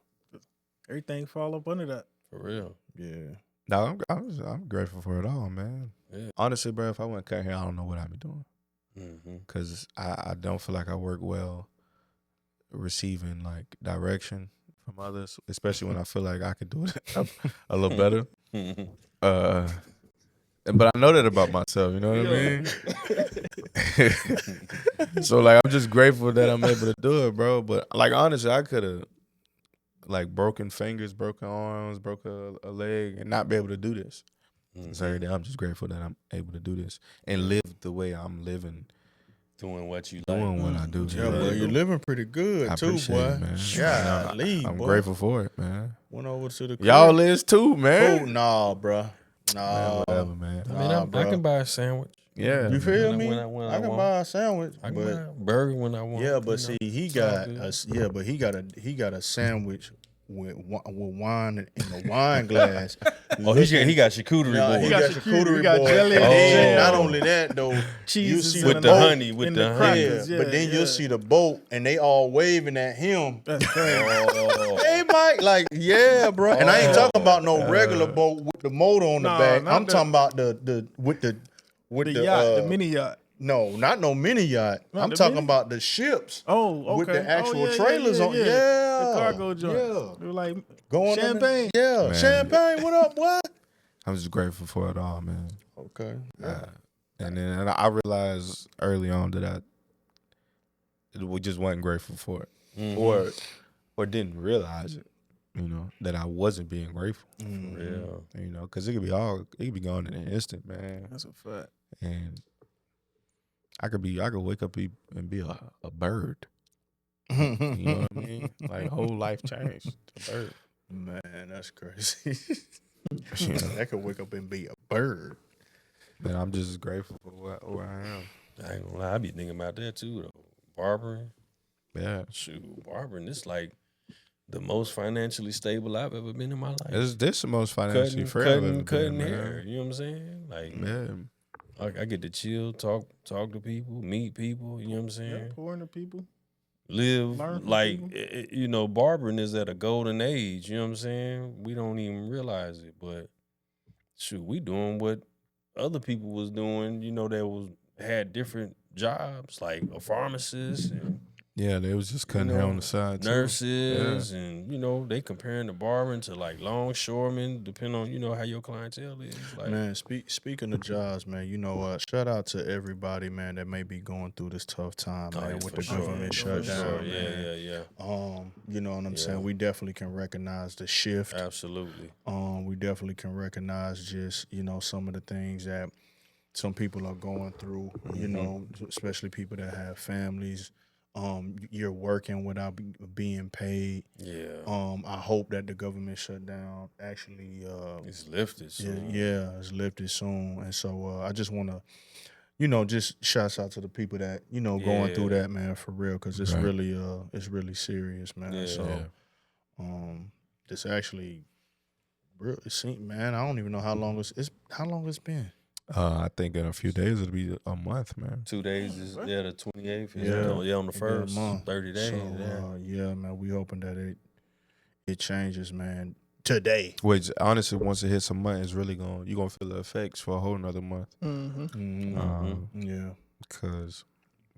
everything fall up under that. for real. Yeah. No, I'm grateful for it all, man. Yeah. Honestly, bro, if I wouldn't cut here, I don't know what I'd be doing. Mm-hmm. Because I don't feel like I work well receiving like direction from others, especially when I feel like I could do it a little better. But I know that about myself, you know what I mean? So like I'm just grateful that I'm able to do it, bro. But like honestly, I could have like broken fingers, broken arms, broke a leg, and not be able to do this. So every day I'm just grateful that I'm able to do this and live the way I'm living, Doing what you like. doing what I do. Yeah, man. boy, you're living pretty good I too, appreciate boy. it, man. Golly, I'm boy. grateful for it, man. Went over to the crib. Y'all is too, Oh, man. nah, bruh. Man, Nah. whatever, man. I mean, Nah, I bro. can buy a sandwich. Yeah, You feel me? When I I can want. buy a sandwich, I can buy but a burger when I want. yeah, but you see, know. he It's all got good. a, yeah, but he got a sandwich with wine in the wine glass. Oh, he got charcuterie Nah, board he got got charcuterie, charcuterie he got board. jelly And and then, jam. not only that though, you Cheeses see in the with the the boat. honey, with in the the honey. crackers. Yeah, Yeah, but then yeah. you'll see the boat and they all waving at him. That's crazy. Oh, Hey Mike, like yeah, bro. And I ain't talking about no regular boat with the motor on the Nah, back. not I'm the- talking about the with the The yacht, the mini yacht. No, not no mini yacht. Not I'm the talking mini? about the ships. Oh, okay. With the actual yeah, trailers on. Yeah. The cargo joints. Yeah. They were like Going champagne. Yeah. Man. Champagne. What up, boy? I'm just grateful for it all, man. Okay. Yeah. And then I realized early on that we just wasn't grateful for it, or didn't realize it. You know, that I wasn't being grateful. yeah. You know, because it could be gone in an instant, man. That's a fact. And I could wake up and be a bird. You know what I mean? Like whole life changed. A bird. Man, that's crazy. You know? That could wake up and be a bird. Man, I'm just grateful for where I am. I ain't gonna lie, I be thinking about that too though. Barbering, Yeah. shoot, barbering. It's like the most financially stable I've ever been in my life. This the most financially free I've ever Cutting been, hair. man. You know what I'm saying? Like Yeah. I get to chill, talk to people, meet people. You know what I'm saying? Yeah, pouring to people. Live Learn from like people. you know, barbering is at a golden age. You know what I'm saying? We don't even realize it, but shoot, we doing what other people was doing. You know, that had different jobs, like a pharmacist and Yeah, they was just cutting you hair know, on the side too. nurses, and you know, they comparing the barbering to like longshoremen, depending on, you know, how your clientele is. Like, Man, speaking of jobs, man, you know what? Shout out to everybody, man, that may be going through this tough time, oh, man, yeah, with for the sure. government For shutdown, sure. man. Yeah. You know what I'm Yeah. saying? We definitely can recognize the shift. Absolutely. We definitely can recognize just, you know, some of the things that some people are going through, you know, especially people that have families. You're working without being paid. Yeah. I hope that the government shutdown actually It's lifted soon. it's lifted soon. And so I just want to, you know, just shouts out to the people that, you know, going through Yeah. that, man, for real, because it's Right. really serious, man. Yeah. So this actually real, it seemed, man, I don't even know how long it's been. I think in a few days it'll be a month, man. 2 days is the 28th. Yeah. On the It'll be a first month. 30 days. So yeah, man, we hoping that it changes, man, today. Which honestly, once it hits a month, it's really you're gonna feel the effects for a whole nother month. Yeah. Because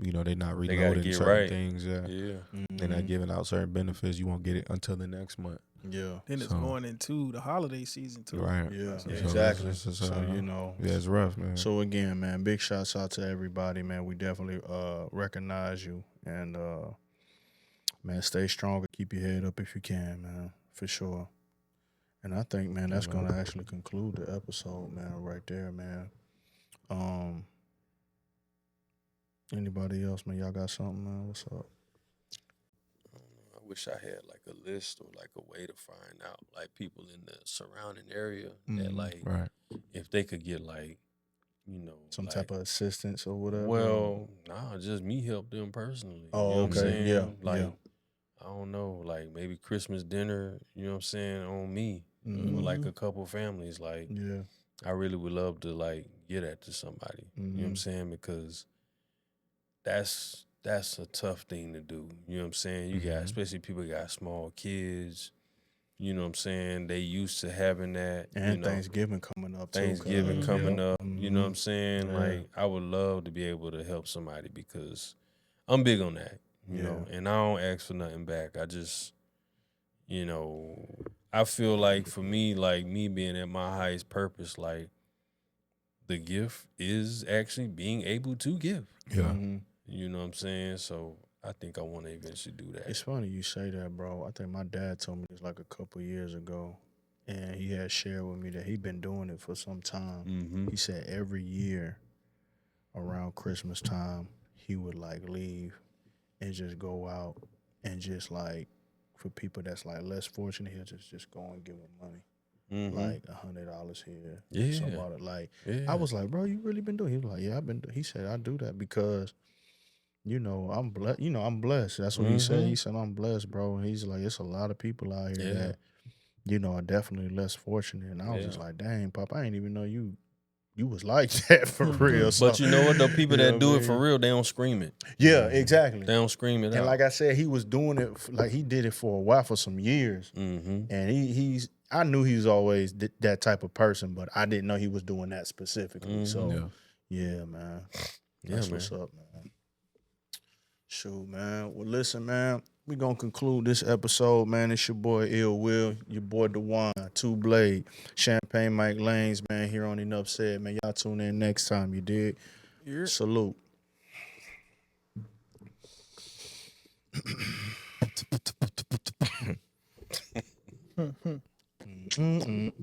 you know they're not They gotta reloading get certain right. things. Yeah. Yeah. They're not giving out certain benefits. You won't get it until the next month. Yeah. Then it's So- going into the holiday season too. Right. Yeah, So exactly. it's just, So you know, yeah, it's rough, man. so again, man, big shouts out to everybody, man. We definitely recognize you, and man, stay strong and keep your head up if you can, man, for sure. And I think, man, that's gonna actually conclude the episode, man, right there, man. Anybody else, man? Y'all got something, man? What's up? I wish I had like a list or like a way to find out like people in the surrounding area that like Right. if they could get like, you know, Some like, type of assistance or whatever? well, nah, just me help them personally. Oh, you know what I'm okay. saying? Yeah, Like yeah. I don't know, like maybe Christmas dinner, you know what I'm saying, on me. Mhm. With like a couple families. Like Yeah. I really would love to like get that to somebody. You know what I'm Mhm. saying? Because that's a tough thing to do. You know what I'm saying? You got, especially people got small kids. You know what I'm saying? They used to having that. And you know, Thanksgiving coming up, too. Thanksgiving coming up. You know what I'm Mhm. saying? Yeah. Like I would love to be able to help somebody because I'm big on that. You know, and I don't ask for nothing back. I just, you know, I feel like for me, like me being at my highest purpose, like the gift is actually being able to give. Yeah. Mhm. You know what I'm saying? So I think I want to eventually do that. It's funny you say that, bro. I think my dad told me this like a couple years ago, and he had shared with me that he'd been doing it for some time. Mm-hmm. He said every year around Christmas time, he would like leave and just go out and just like for people that's like less fortunate, he'll just go and give them money. Mm-hmm. Like $100 here. Yeah. Somebody like Yeah. I was like, bro, you really been doing it? He was like, yeah, I've been he said I do that because you know, I'm blessed. You know, I'm blessed. That's what he said. He said, I'm blessed, bro. And he's like, it's a lot of people out here that, you know, are definitely less fortunate. And I was just like, dang, Pop, I didn't even know you was like that for real. So, But you know what? The people you know that do what I it for mean? real, they don't scream it. Yeah, exactly. They don't scream it And out. like I said, he was doing it, like he did it for a while, for some years. Mm-hmm. And I knew he was always that type of person, but I didn't know he was doing that specifically. So, yeah, man. That's what's up, man. Shoot, man. Well, listen, man. We're going to conclude this episode, man. It's your boy Ill Will, your boy DeJuan, Two Blade, Champagne Mike Lanes, man, here on Enough Said, man. Y'all tune in next time, you dig? Yeah. Salute. Mm-mm.